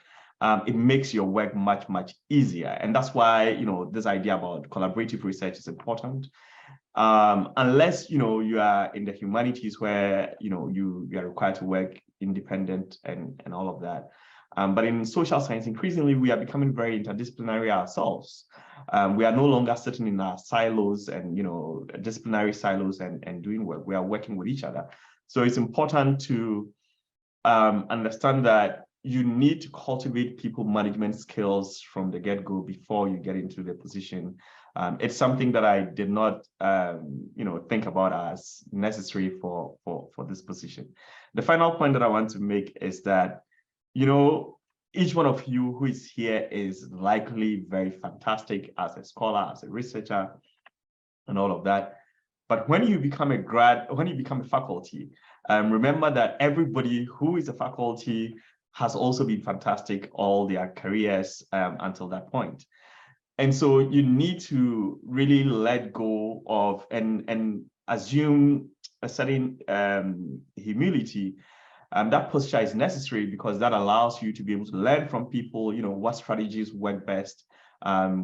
it makes your work much, much easier. And that's why, you know, this idea about collaborative research is important. Unless, you know, you are in the humanities where, you know, you are required to work independent and all of that. But in social science, increasingly, we are becoming very interdisciplinary ourselves. We are no longer sitting in our silos and, you know, disciplinary silos and doing work. We are working with each other. So it's important to understand that you need to cultivate people management skills from the get-go before you get into the position It's something that I did not, think about as necessary for this position. The final point that I want to make is that, each one of you who is here is likely very fantastic as a scholar, as a researcher, and all of that. But when you become a faculty, remember that everybody who is a faculty has also been fantastic all their careers until that point. And so you need to really let go of and assume a certain humility. That posture is necessary because that allows you to be able to learn from people, what strategies work best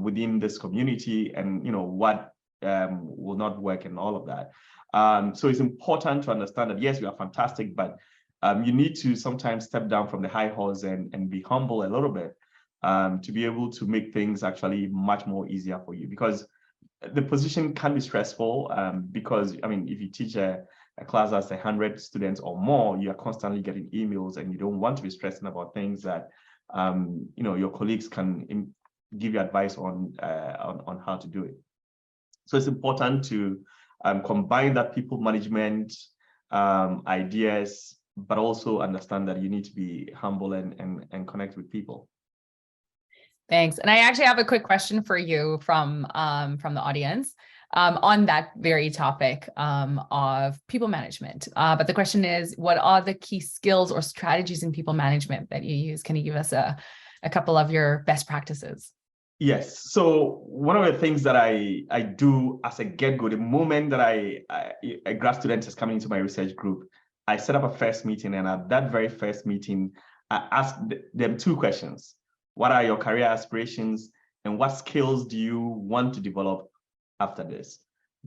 within this community, and what will not work, and all of that. So it's important to understand that, yes, you are fantastic, but you need to sometimes step down from the high horse and be humble a little bit to be able to make things actually much more easier for you, because the position can be stressful because, if you teach a class that's 100 students or more, you are constantly getting emails, and you don't want to be stressing about things that your colleagues can give you advice on how to do it. So it's important to combine that people management ideas, but also understand that you need to be humble and connect with people. Thanks. And I actually have a quick question for you from the audience on that very topic of people management. But the question is, what are the key skills or strategies in people management that you use? Can you give us a couple of your best practices? Yes. So one of the things that I do as a get-go, the moment that a grad student is coming into my research group, I set up a first meeting, and at that very first meeting, I ask them two questions. What are your career aspirations, and what skills do you want to develop after this?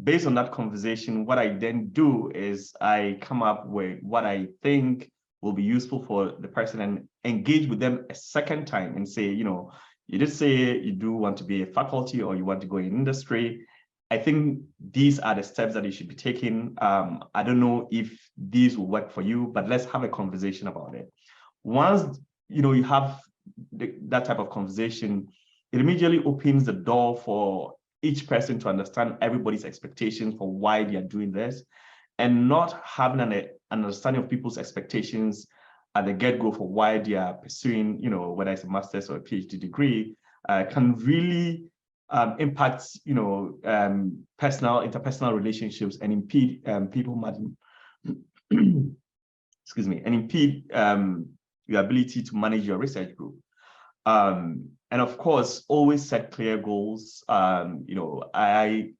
Based on that conversation, what I then do is I come up with what I think will be useful for the person and engage with them a second time and say, you did say you do want to be a faculty or you want to go in industry. I think these are the steps that you should be taking. I don't know if these will work for you, but let's have a conversation about it. Once you have that type of conversation, it immediately opens the door for each person to understand everybody's expectations for why they are doing this, and not having an understanding of people's expectations at the get-go for why they are pursuing, whether it's a master's or a PhD degree, can really impact, interpersonal relationships and impede people excuse me, and impede your ability to manage your research group. And of course, always set clear goals. I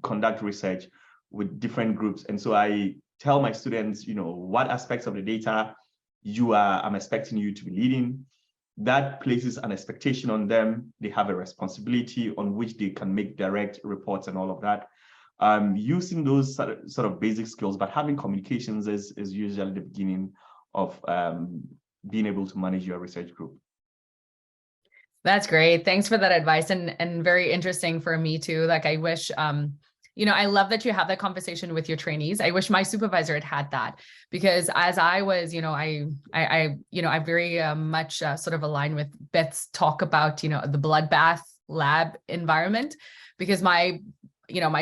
conduct research with different groups, and so I tell my students, what aspects of the data I'm expecting you to be leading. That places an expectation on them. They have a responsibility on which they can make direct reports and all of that. Using those sort of basic skills, but having communications is usually the beginning of being able to manage your research group. That's great. Thanks for that advice, and very interesting for me too. Like, I wish, I love that you have that conversation with your trainees. I wish my supervisor had that, because as I was, I very much sort of align with Beth's talk about, the bloodbath lab environment, because my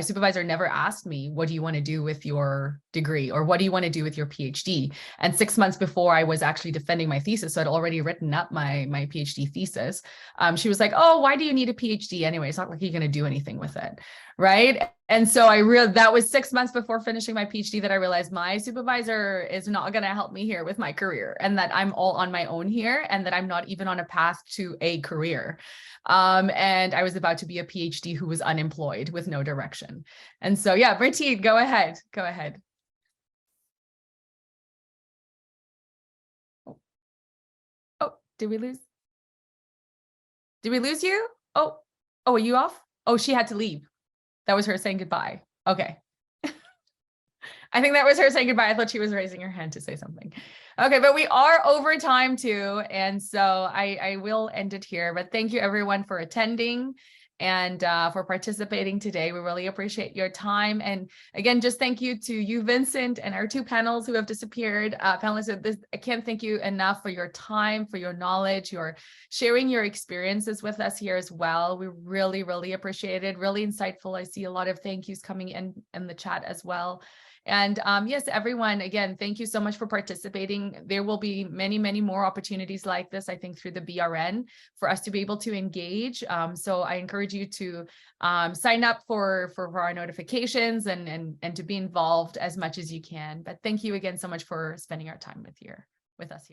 supervisor never asked me, what do you want to do with your degree, or what do you want to do with your PhD? And 6 months before I was actually defending my thesis, so I'd already written up my PhD thesis. She was like, oh, why do you need a PhD anyway? It's not like you're going to do anything with it, right? And so that was 6 months before finishing my PhD that I realized my supervisor is not going to help me here with my career, and that I'm all on my own here, and that I'm not even on a path to a career. And I was about to be a PhD who was unemployed with no direction. And so, yeah, Bertine, go ahead. Oh, did we lose you? Oh, are you off? Oh, she had to leave. That was her saying goodbye. Okay. I think that was her saying goodbye. I thought she was raising her hand to say something. Okay, but we are over time too. And so I will end it here, but thank you everyone for attending. and for participating today. We really appreciate your time. And again, just thank you to you, Vincent, and our two panels who have disappeared. Panelists, I can't thank you enough for your time, for your knowledge, your sharing your experiences with us here as well. We really, really appreciate it. Really insightful. I see a lot of thank yous coming in the chat as well. And yes, everyone, again, thank you so much for participating. There will be many, many more opportunities like this, I think, through the BRN for us to be able to engage. So I encourage you to sign up for our notifications and to be involved as much as you can. But thank you again so much for spending our time with us here.